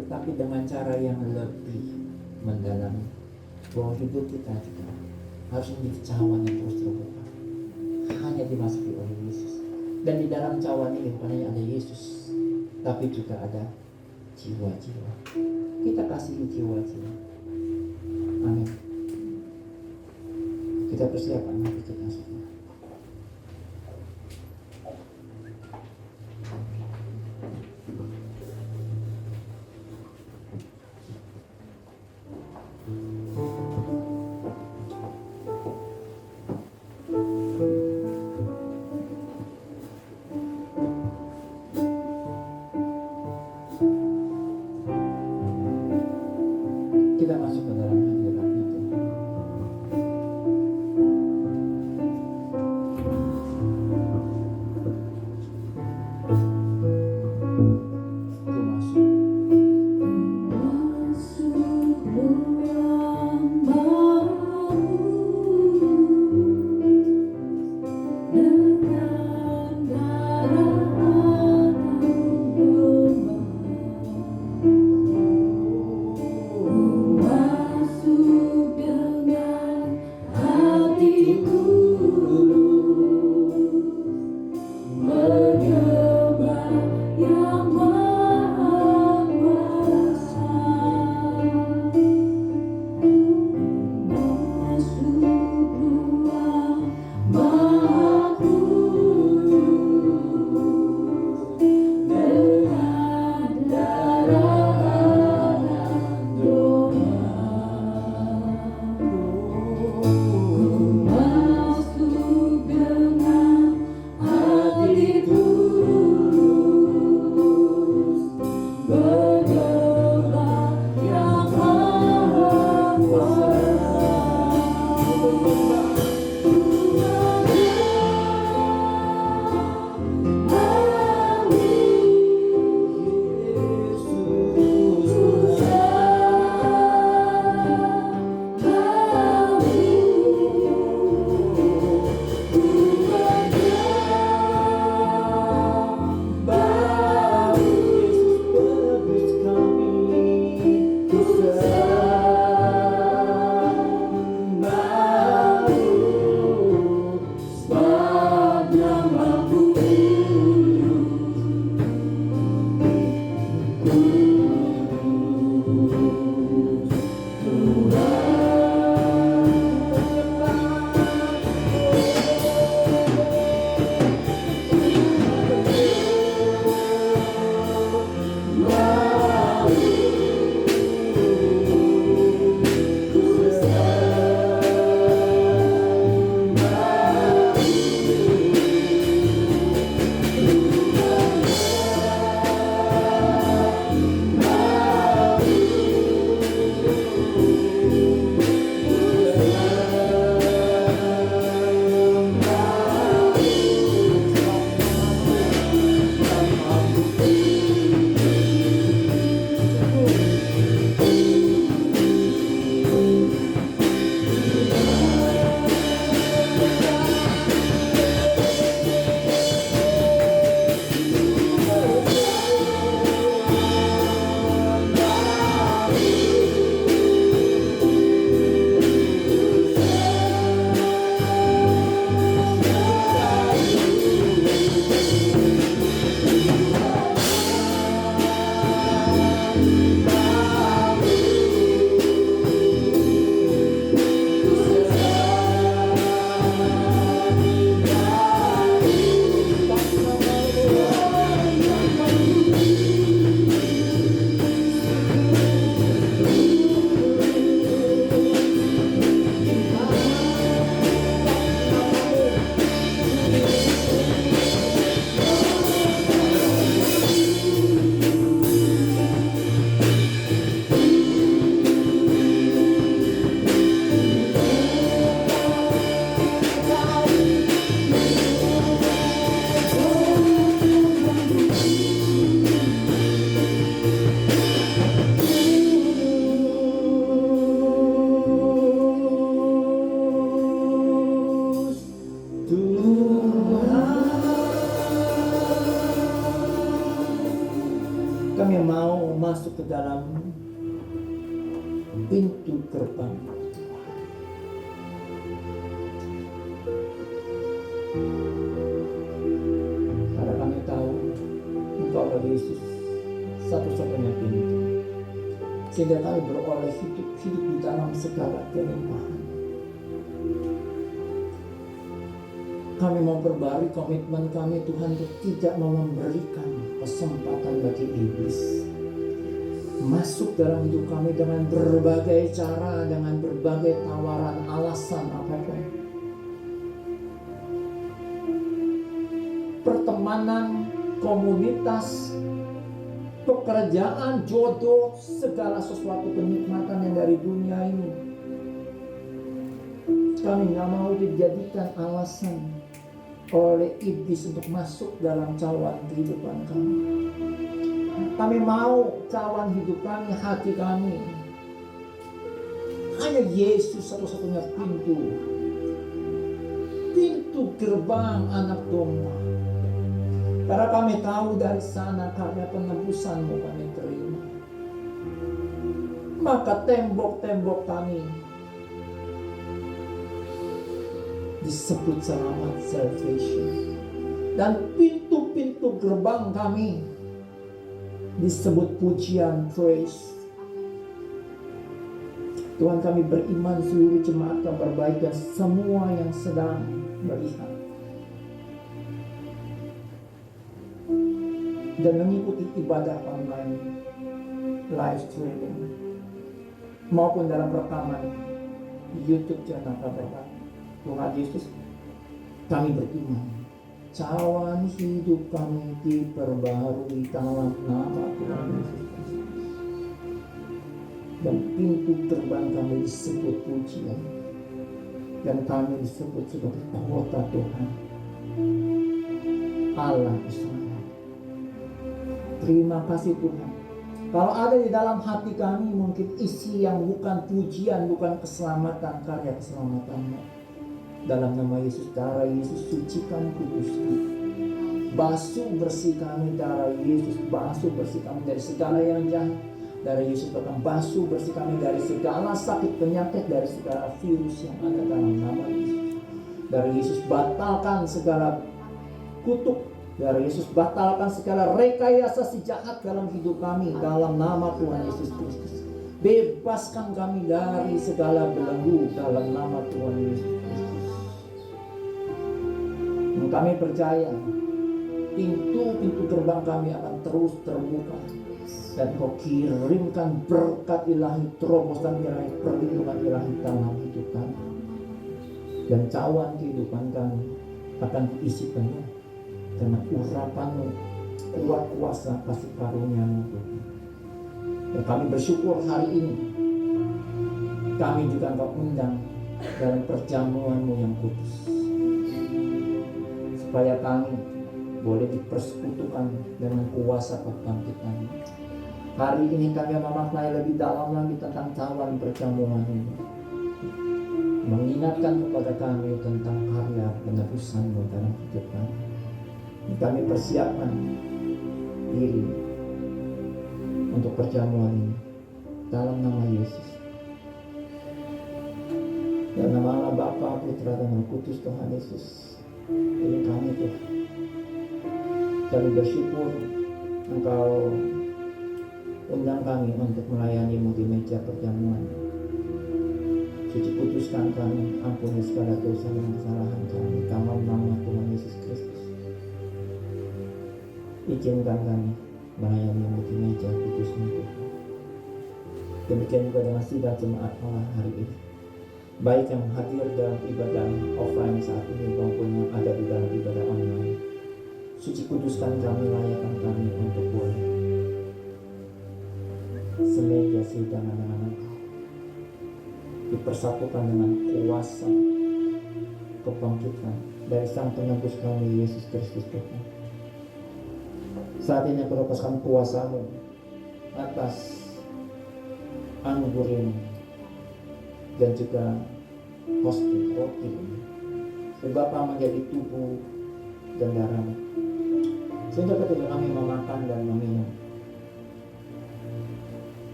B: tetapi dengan cara yang lebih mendalam, bahwa hidup kita juga harus menjadi cawan yang terus terbuka. hanya dimasuki oleh Yesus. Dan di dalam cawan ini bukan hanya ada Yesus, tapi juga ada jiwa-jiwa. Kita kasihi jiwa-jiwa. Amin. Kita persiapkan mari kita semua. Kita masuk ke dalam hadirat itu. Itu masuk.
A: Masuk ruang baru dengan darah anak domba. Masuk dengan hati tulus, menyembah yang Maha Kuasa. Masuk ruang Maha Kudus dengan darah anak domba. Masuk dengan hati tulus, menyembah yang Maha Kuasa.
B: Kami mau masuk ke dalam pintu gerbang Tuhan. Yesus satu-satunya pintu, sehingga kami beroleh hidup di dalam segala kelimpahan. Kami mau perbarui komitmen kami Tuhan untuk tidak mau memberikan kesempatan bagi iblis masuk dalam hidup kami dengan berbagai cara, dengan berbagai tawaran, alasan apapun. Pertemanan, komunitas, pekerjaan, jodoh, segala sesuatu kenikmatan yang dari dunia ini, kami gak mau dijadikan alasan oleh iblis untuk masuk dalam cawan kehidupan kami. Kami mau cawan hidup kami, hati kami, hanya Yesus satu-satunya pintu gerbang anak domba. Karena kami tahu dari sana karya penebusan-Mu kami terima. Maka tembok-tembok kami disebut selamat, salvation. Dan pintu-pintu gerbang kami disebut pujian, praise. Tuhan, kami beriman seluruh jemaat Kabar Baik dan semua yang sedang melihat dan mengikuti ibadah online, live streaming, maupun dalam rekaman YouTube channel Kabar Baik. Tuhan Yesus, kami beriman cawan hidup kami diperbarui dalam nama Tuhan Yesus Kristus. Dan pintu gerbang kami disebut pujian, dan kami disebut sebagai kota Tuhan, Allah Israel. Terima kasih Tuhan. Kalau ada di dalam hati kami mungkin isi yang bukan pujian, bukan keselamatan, karya keselamatan-Mu, dalam nama Yesus, darah Yesus sucikan, kuduskan. Basuh bersih kami, darah Yesus, basuh bersih kami dari segala yang jahat. Darah Yesus akan basuh bersih kami dari segala sakit penyakit, dari segala virus yang ada dalam nama Yesus. Darah Yesus batalkan segala kutuk. Darah Yesus batalkan segala rekayasa si jahat dalam hidup kami dalam nama Tuhan Yesus Kristus. Bebaskan kami dari segala belenggu dalam nama Tuhan Yesus Kristus. Dan kami percaya pintu-pintu gerbang kami akan terus terbuka, dan Kau kirimkan berkat ilahi, terobosan ilahi, perlindungan ilahi dalam hidup kami. Dan cawan kehidupan kami akan diisi penuh dengan urapan-Mu, kuat kuasa kasih karunia-Mu. Dan kami bersyukur hari ini kami juga Engkau undang dalam perjamuan-Mu yang kudus, supaya kami boleh dipersekutukan dengan kuasa kebangkitan. Hari ini kami memaknai lebih dalam lagi tentang cawan perjamuan ini, mengingatkan kepada kami tentang karya penebusan-Mu dalam hidup kami. Kami persiapkan diri untuk perjamuan ini dalam nama Yesus. Dalam nama Allah Bapa, Putra dan Roh Kudus, Tuhan Yesus. Ini kami Tuhan. Kami bersyukur Engkau undang kami untuk melayani-Mu di meja perjamuan. Suci kuduskan kami, ampuni segala dosa dan kesalahan kami dalam nama Tuhan Yesus Kristus. Izinkan kami melayani-Mu di meja kudus-Mu Tuhan. Demikian juga dengan sidang jemaat Allah hari ini, baik yang hadir dalam ibadah offline saat ini maupun yang ada di dalam ibadah online. Suci kuduskan kami, layakkan kami untuk boleh semeja hidangan dengan Engkau, dipersatukan dengan kuasa kebangkitan dari Sang Penebus kami Yesus Kristus Tuhan. Saat ini aku lepaskan kuasa-Mu atas anggur ini dan juga hosti roti ini, sebab menjadi tubuh dan darah-Mu, sehingga ketika kami memakan dan meminum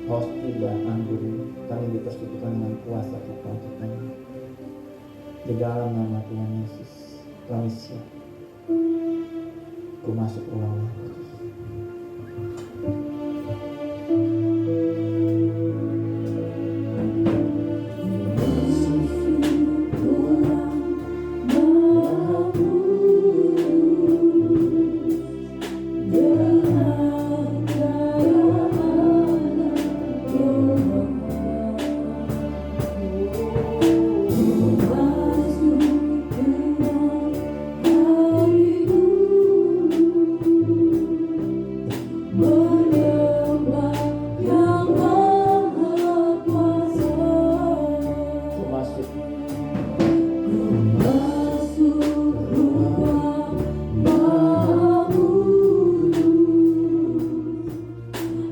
B: hosti dan anggur ini, kami dipersekutukan dengan kuasa kebangkitan. Di dalam nama Tuhan Yesus kami siap. Ku masuk ruang Kudus.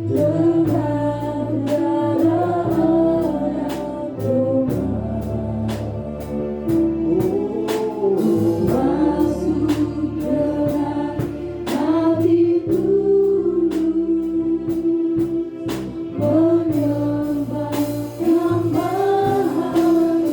B: dengan darah anak domba. Masuk dengan hati tulus menyembah Yang Maha Mulia.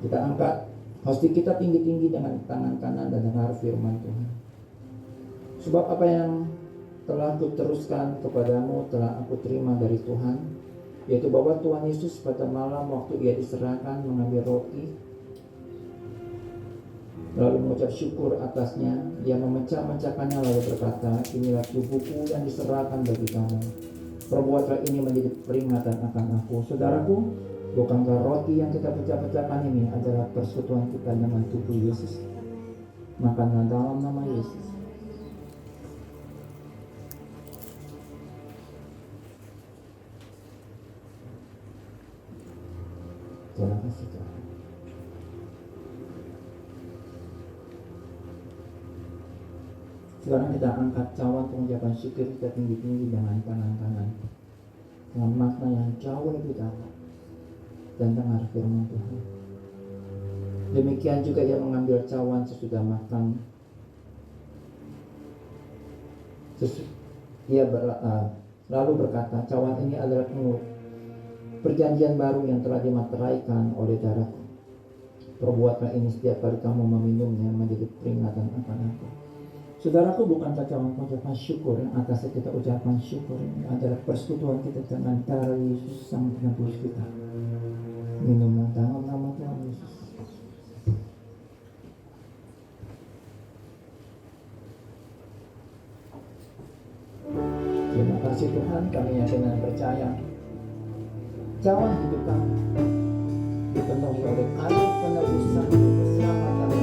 B: Kita angkat hati kita tinggi-tinggi dengan tangan kanan dan dengar firman Tuhan. Sebab apa yang telah kuteruskan kepadamu telah aku terima dari Tuhan, yaitu bahwa Tuhan Yesus pada malam waktu ia diserahkan mengambil roti, lalu mengucap syukur atasnya, ia memecah-mecahkannya lalu berkata, inilah tubuhku yang diserahkan bagi kamu. Perbuatlah ini menjadi peringatan akan aku. Saudaraku, bukankah roti yang kita pecah-pecahkan ini adalah persekutuan kita dengan tubuh Yesus? Makanlah dalam nama Yesus. Terima kasih Tuhan. Sekarang kita angkat cawan pengucapan syukur kita tinggi-tinggi dengan tangan kanan, dengan makna yang jauh lebih dalam, dan dengar firman Tuhan. Demikian juga ia mengambil cawan sesudah makan. Lalu berkata, cawan ini adalah perjanjian baru yang telah dimateraikan oleh darahku. Perbuatlah ini setiap kali kamu meminumnya menjadi peringatan akan aku. Saudaraku, bukankah cawan pengucapan syukur yang atas kita ucapan syukur ini adalah persekutuan kita dengan darah Yesus sang penebus kita. Minumlah dalam nama Tuhan Yesus. Terima kasih Tuhan, kami yakin dan percaya cawan hidup kami dipenuhi oleh air penebusan keselamatan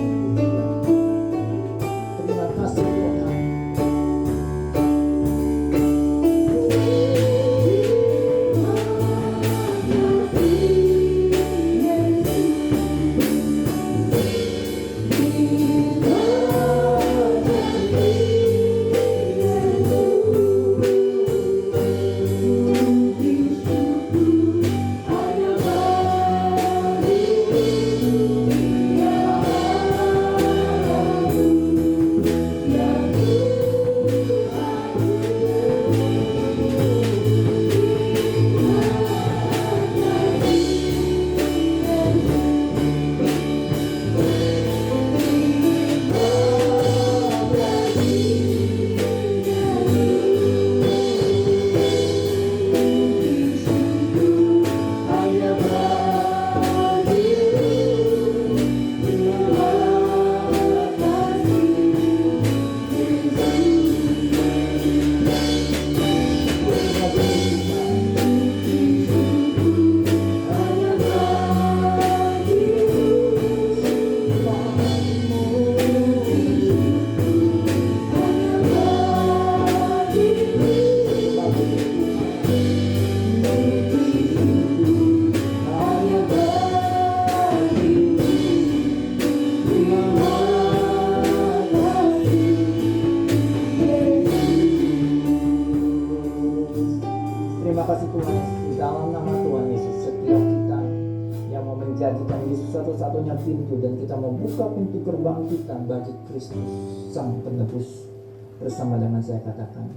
B: satu-satunya pintu, dan kita membuka pintu gerbang kita bagi Kristus Sang Penebus. Bersama dengan saya katakan,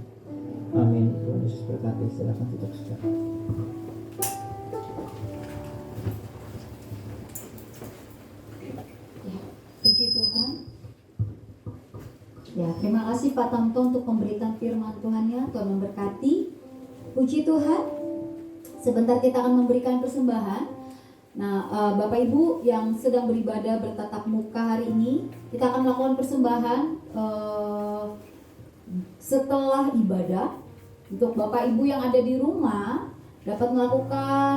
B: amin. Tuhan Yesus berkati. Silakan tutup saja.
A: Puji Tuhan. Ya, terima kasih Pak Tamto untuk pemberitaan firman Tuhan-Nya. Tuhan memberkati. Puji Tuhan. Sebentar kita akan memberikan persembahan. Nah, Bapak Ibu yang sedang beribadah bertatap muka hari ini, kita akan melakukan persembahan setelah ibadah. Untuk Bapak Ibu yang ada di rumah dapat melakukan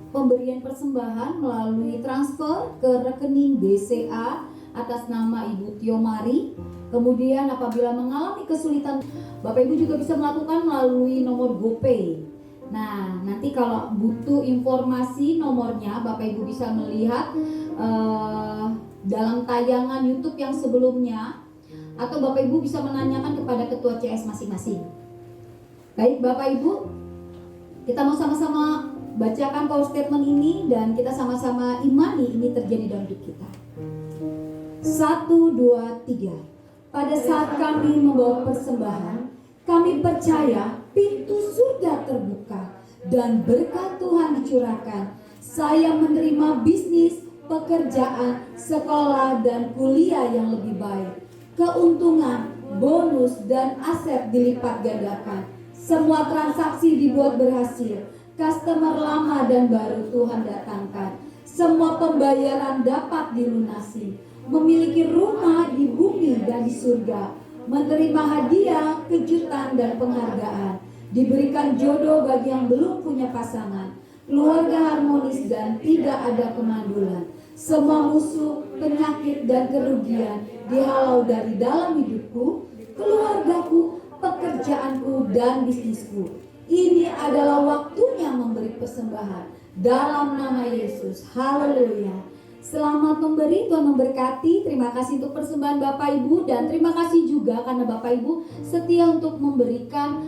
A: pemberian persembahan melalui transfer ke rekening BCA atas nama Ibu Tio Mari. Kemudian apabila mengalami kesulitan, Bapak Ibu juga bisa melakukan melalui nomor GoPay. Nah, nanti kalau butuh informasi nomornya, Bapak Ibu bisa melihat dalam tayangan YouTube yang sebelumnya, atau Bapak Ibu bisa menanyakan kepada ketua CS masing-masing. Baik Bapak Ibu, kita mau sama-sama bacakan power statement ini dan kita sama-sama imani ini terjadi dalam hidup kita. 1, 2, 3. Pada saat kami membawa persembahan, kami percaya pintu surga terbuka dan berkat Tuhan dicurahkan. Saya menerima bisnis, pekerjaan, sekolah, dan kuliah yang lebih baik. Keuntungan, bonus, dan aset dilipat gandakan. Semua transaksi dibuat berhasil. Customer lama dan baru Tuhan datangkan. Semua pembayaran dapat dilunasi. Memiliki rumah di bumi dan di surga. Menerima hadiah, kejutan, dan penghargaan. Diberikan jodoh bagi yang belum punya pasangan. Keluarga harmonis dan tidak ada kemandulan. Semua musuh, penyakit, dan kerugian dihalau dari dalam hidupku, keluargaku, pekerjaanku, dan bisnisku. Ini adalah waktunya memberi persembahan dalam nama Yesus. Haleluya. Selamat memberi, Tuhan memberkati. Terima kasih untuk persembahan Bapak Ibu, dan terima kasih juga karena Bapak Ibu setia untuk memberikan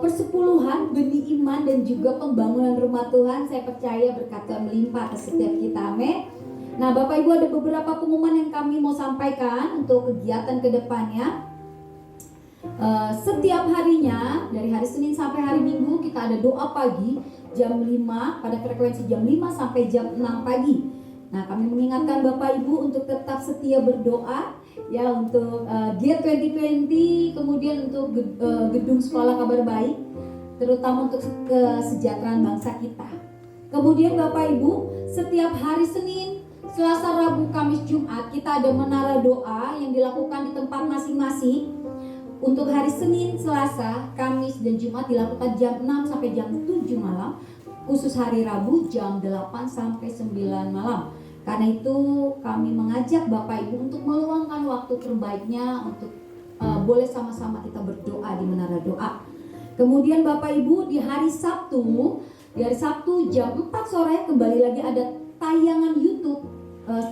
A: persepuluhan benih iman dan juga pembangunan rumah Tuhan. Saya percaya berkat Tuhan melimpah atas setiap kita. Amin. Nah Bapak Ibu, ada beberapa pengumuman yang kami mau sampaikan untuk kegiatan kedepannya. Setiap harinya dari hari Senin sampai hari Minggu kita ada doa pagi jam 5 pada frekuensi jam 5 sampai jam 6 pagi. Nah, kami mengingatkan Bapak Ibu untuk tetap setia berdoa ya untuk GIAT 2020, kemudian untuk gedung sekolah kabar baik, terutama untuk kesejahteraan bangsa kita. Kemudian Bapak Ibu, setiap hari Senin, Selasa, Rabu, Kamis, Jumat kita ada menara doa yang dilakukan di tempat masing-masing. Untuk hari Senin, Selasa, Kamis, dan Jumat dilakukan jam 6 sampai jam 7 malam. Khusus hari Rabu jam 8 sampai 9 malam. Karena itu kami mengajak Bapak Ibu untuk meluangkan waktu terbaiknya untuk boleh sama-sama kita berdoa di menara doa. Kemudian Bapak Ibu di hari Sabtu jam 4 sore kembali lagi ada tayangan YouTube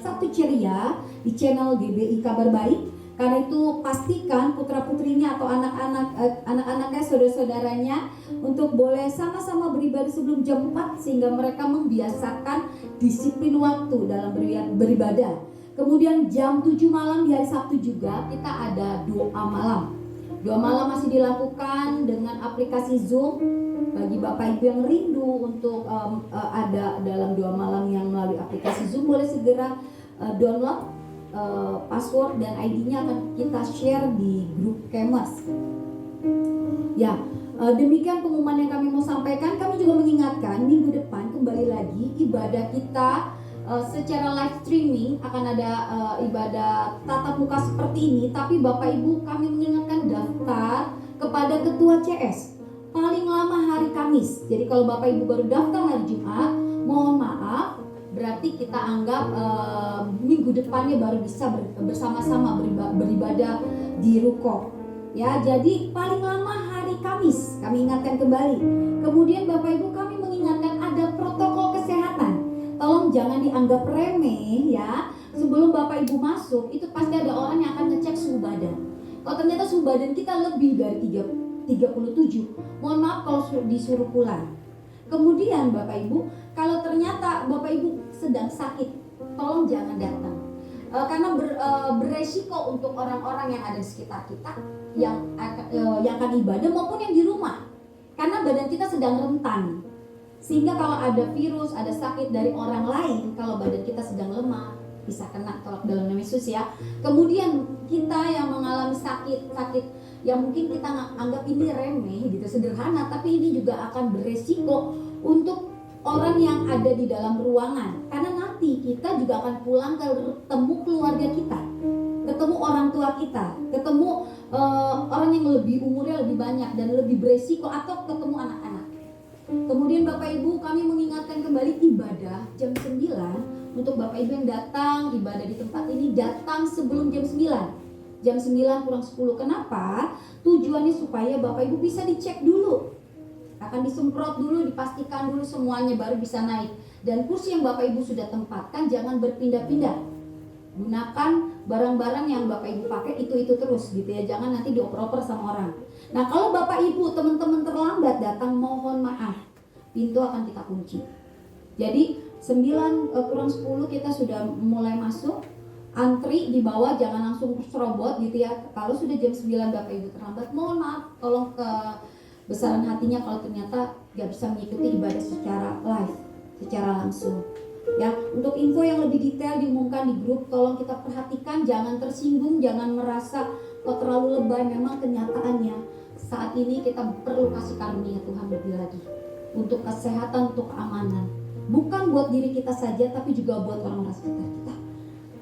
A: Sabtu Ceria di channel GBI Kabar Baik. Karena itu pastikan putra-putrinya atau anak-anaknya, saudara-saudaranya untuk boleh sama-sama beribadah sebelum jam 4 sehingga mereka membiasakan disiplin waktu dalam beribadah. Kemudian jam 7 malam di hari Sabtu juga kita ada doa malam. Doa malam masih dilakukan dengan aplikasi Zoom. Bagi Bapak Ibu yang rindu untuk ada dalam doa malam yang melalui aplikasi Zoom, boleh segera download password dan ID-nya akan kita share di grup Kemers. Ya, demikian pengumuman yang kami mau sampaikan. Kami juga mengingatkan minggu depan kembali lagi ibadah kita secara live streaming, akan ada ibadah tatap muka seperti ini. Tapi Bapak Ibu, kami mengingatkan daftar kepada ketua CS paling lama hari Kamis. Jadi kalau Bapak Ibu baru daftar hari Jumat, mohon maaf, berarti kita anggap minggu depannya baru bisa bersama-sama beribadah di ruko. Ya, jadi paling lama hari Kamis. Kami ingatkan kembali. Kemudian Bapak Ibu, kami mengingatkan ada protokol kesehatan. Tolong jangan dianggap remeh ya. Sebelum Bapak Ibu masuk, itu pasti ada orang yang akan ngecek suhu badan. Kalau ternyata suhu badan kita lebih dari 37, mohon maaf kalau disuruh pulang. Kemudian Bapak Ibu, kalau ternyata Bapak Ibu sedang sakit
C: tolong jangan datang. Karena beresiko untuk orang-orang yang ada di sekitar kita yang akan ibadah maupun yang di rumah. Karena badan kita sedang rentan. Sehingga kalau ada virus, ada sakit dari orang lain, kalau badan kita sedang lemah, bisa kena kalau dalam nama Yesus ya. Kemudian kita yang mengalami sakit yang mungkin kita anggap ini remeh gitu, sederhana, tapi ini juga akan beresiko untuk orang yang ada di dalam ruangan. Karena nanti kita juga akan pulang ketemu keluarga kita, ketemu orang tua kita, ketemu orang yang lebih umurnya lebih banyak dan lebih beresiko, atau ketemu anak-anak. Kemudian Bapak Ibu, kami mengingatkan kembali ibadah jam 9. Untuk Bapak Ibu yang datang ibadah di tempat ini, datang sebelum jam 9. Jam 9 kurang 10. Kenapa? Tujuannya supaya Bapak Ibu bisa dicek dulu. Akan disemprot dulu, dipastikan dulu semuanya baru bisa naik. Dan kursi yang Bapak Ibu sudah tempatkan jangan berpindah-pindah. Gunakan barang-barang yang Bapak Ibu pakai itu terus gitu ya. Jangan nanti dioper-oper sama orang. Nah, kalau Bapak Ibu teman-teman terlambat datang, mohon maaf, pintu akan kita kunci. Jadi 9 kurang 10 kita sudah mulai masuk, antri di bawah, jangan langsung serobot gitu ya. Kalau sudah jam 9 Bapak Ibu terlambat, mohon maaf, tolong kebesaran hatinya kalau ternyata gak bisa mengikuti ibadah secara live, secara langsung. Ya, untuk info yang lebih detail diumumkan di grup, tolong kita perhatikan, jangan tersinggung, jangan merasa kok terlalu lebay. Memang kenyataannya saat ini kita perlu kasih karunia Tuhan lebih lagi untuk kesehatan, untuk keamanan, bukan buat diri kita saja tapi juga buat orang-orang sekitar kita.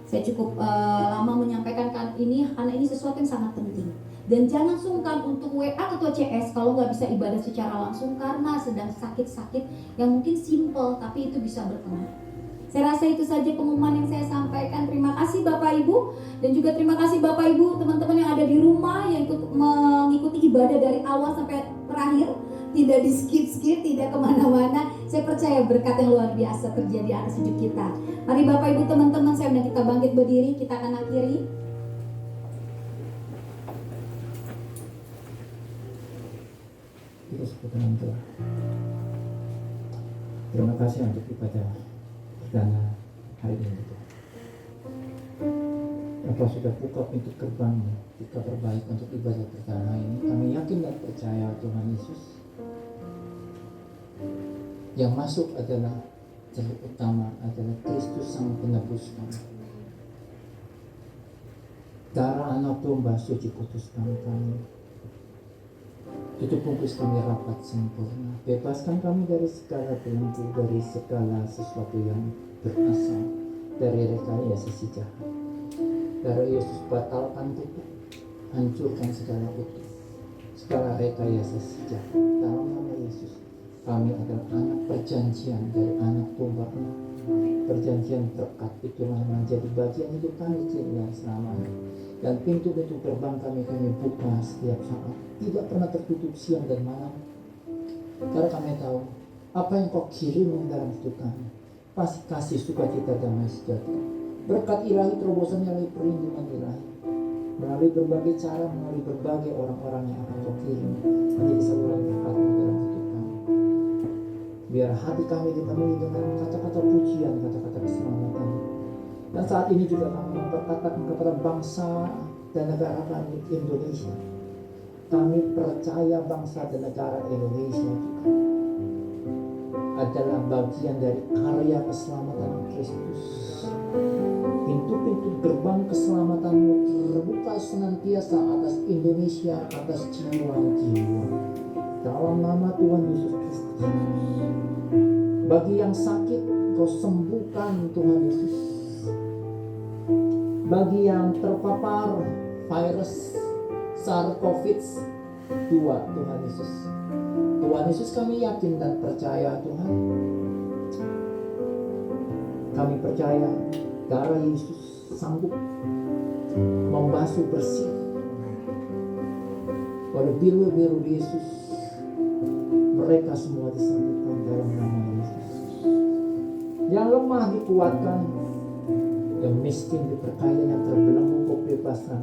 C: Saya cukup lama menyampaikan ini karena ini sesuatu yang sangat penting. Dan jangan sungkan untuk WA Ketua CS kalau nggak bisa ibadah secara langsung karena sedang sakit-sakit yang mungkin simple tapi itu bisa berpengaruh. Saya rasa itu saja pengumuman yang saya sampaikan. Terima kasih Bapak Ibu, dan juga terima kasih Bapak Ibu teman-teman yang ada di rumah yang ikut mengikuti ibadah dari awal sampai terakhir, tidak di skip-skip, tidak kemana-mana. Saya percaya berkat yang luar biasa terjadi atas hidup kita. Mari Bapak Ibu teman-teman, saya undang kita bangkit berdiri, kita akan akhiri.
B: Kita sebut dengan Tuhan. Terima kasih untuk ibadah perdana hari ini Tuhan. Engkau sudah buka pintu gerbang kita terbaik untuk ibadah perdana ini. Kami yakin dan percaya Tuhan Yesus, yang masuk adalah jalur utama adalah Kristus sang penebus kami. Darah anak domba suci kuduskan kami. Tutup bungkus kami rapat sempurna. Bebaskan kami dari segala belenggu, dari segala sesuatu yang berasal dari rekayasa si jahat. Darah Yesus batalkan kutuk, hancurkan segala kutuk, segala rekayasa si jahat. Dalam nama Yesus, kami adalah anak perjanjian dari anak domba. Perjanjian berkat itulah menjadi bagian hidup kami yang selamanya. Dan pintu-pintu gerbang kami buka setiap saat, tidak pernah tertutup siang dan malam. Karena kami tahu apa yang kau kirim dalam hidup kami pasti kasih sukacita damai sejahtera. Berkat ilahi, terobosan ilahi, perlindungan ilahi, melalui berbagai cara, melalui berbagai orang-orang yang akan kau kirim menjadi saluran berkat-Mu dalam hidup kami. Biar hati kami dipenuhi dengan kata-kata pujian, kata-kata keselamatan. Dan saat ini juga kami memperkatakan kepada bangsa dan negara kami Indonesia. Kami percaya bangsa dan negara Indonesia adalah bagian dari karya keselamatan Kristus. Pintu-pintu gerbang keselamatanmu terbuka senantiasa atas Indonesia, atas jiwa-jiwa. Dalam nama Tuhan Yesus Kristus. Bagi yang sakit, Kau sembuhkan Tuhan Yesus. Bagi yang terpapar virus SARS-CoV-2, Tuhan Yesus. Tuhan Yesus, kami yakin dan percaya Tuhan. Kami percaya darah Yesus sanggup membasuh bersih oleh biru-biru Yesus. Mereka semua disembuhkan dalam nama Yesus. Yang lemah dikuatkan, yang miskin diperkaya, yang terbelenggu kau bebaskan.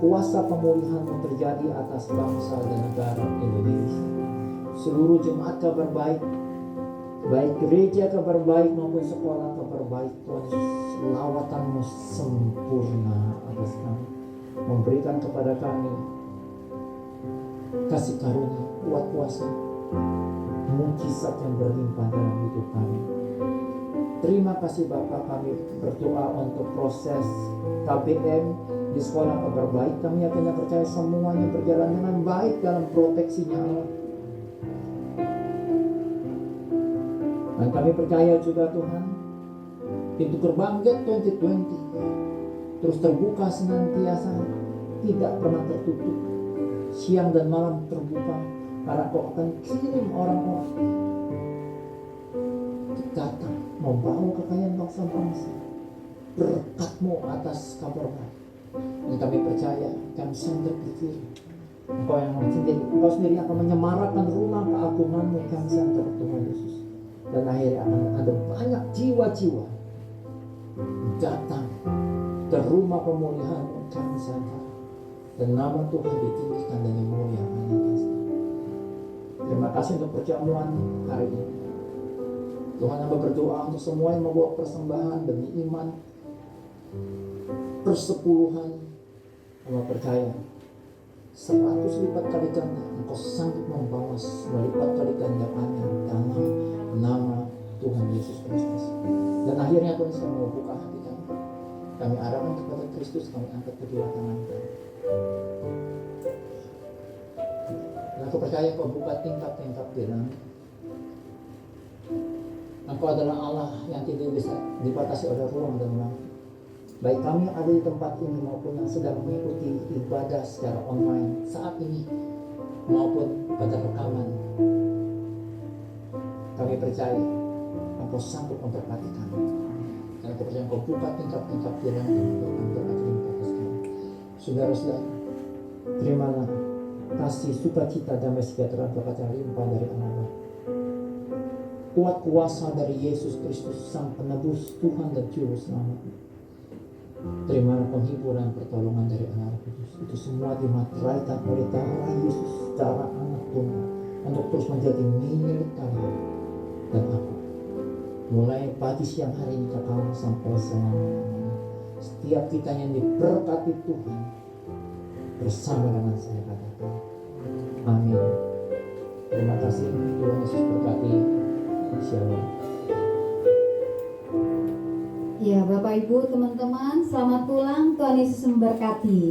B: Kuasa pemulihan terjadi atas bangsa dan negara Indonesia. Seluruh jemaat Kabar Baik baik gereja kabar baik maupun sekolah kabar baik, Tuhan Yesus, lawatan-Mu sempurna atas kami, memberikan kepada kami kasih karunia, kuat kuasa, mukjizat yang berlimpah dalam hidup kami. Terima kasih Bapak, kami berdoa untuk proses KBM di sekolah kabar baik. Kami yakin dan percaya semuanya berjalan dengan baik dalam proteksinya Allah. Dan kami percaya juga Tuhan, pintu gerbang Gate 2020 terus terbuka senantiasa, tidak pernah tertutup, siang dan malam terbuka, karena Kau akan kirim orang-orang datang membawa kekayaan bangsa-bangsa, berkat-Mu atas kabar baik. Dan kami percaya, kami sedang berpikir Engkau sendiri akan menyemarakan rumah keagungan-Mu, kami sedang Tuhan Yesus. Dan akhirnya akan ada banyak jiwa-jiwa datang ke rumah pemulihan-Mu, kami sadar, dan nama Tuhan ditinggikan dan dimuliakan. Terima kasih untuk perjamuan hari ini. Tuhan, hamba berdoa untuk semua yang membawa persembahan demi iman, persepuluhan. Hamba percaya 100 lipat kali ganda Engkau sanggup membawa melipat kali gandaannya dalam nama Tuhan Yesus Kristus. Dan akhirnya Tuhan sedang membuka hati kami. Kami arahkan kepada Kristus, kami angkat kedua tangan kami. Dan aku percaya Kau buka tingkap-tingkap di langit. Engkau adalah Allah yang tidak bisa dibatasi oleh ruang dan waktu. Baik kami yang ada di tempat ini maupun yang sedang mengikuti ibadah secara online saat ini maupun pada rekaman, kami percaya Engkau sanggup memberkati kami. Karena aku percaya Engkau buka tingkap-tingkap di langit untuk berkat limpah atas kami. Saudara-saudara, terimalah kasih, sukacita, damai sejahtera, berkat yang limpah dari Allah, kuat kuasa dari Yesus Kristus, Sang Penebus, Tuhan dan Juru Selamat. Terimalah penghiburan, pertolongan dari Allah Kudus. Itu semua dimateraikan oleh darah Yesus, darah Anak Tunggal, untuk terus menjadi milik kami dan aku. Mulai pagi siang hari ini kekal sampai selama-lamanya. Setiap kita yang diberkati Tuhan bersama dengan saya katakan amin. Terima kasih, Tuhan Yesus berkati. Shalom.
C: Ya, Bapak Ibu, teman-teman, selamat pulang. Tuhan Yesus memberkati.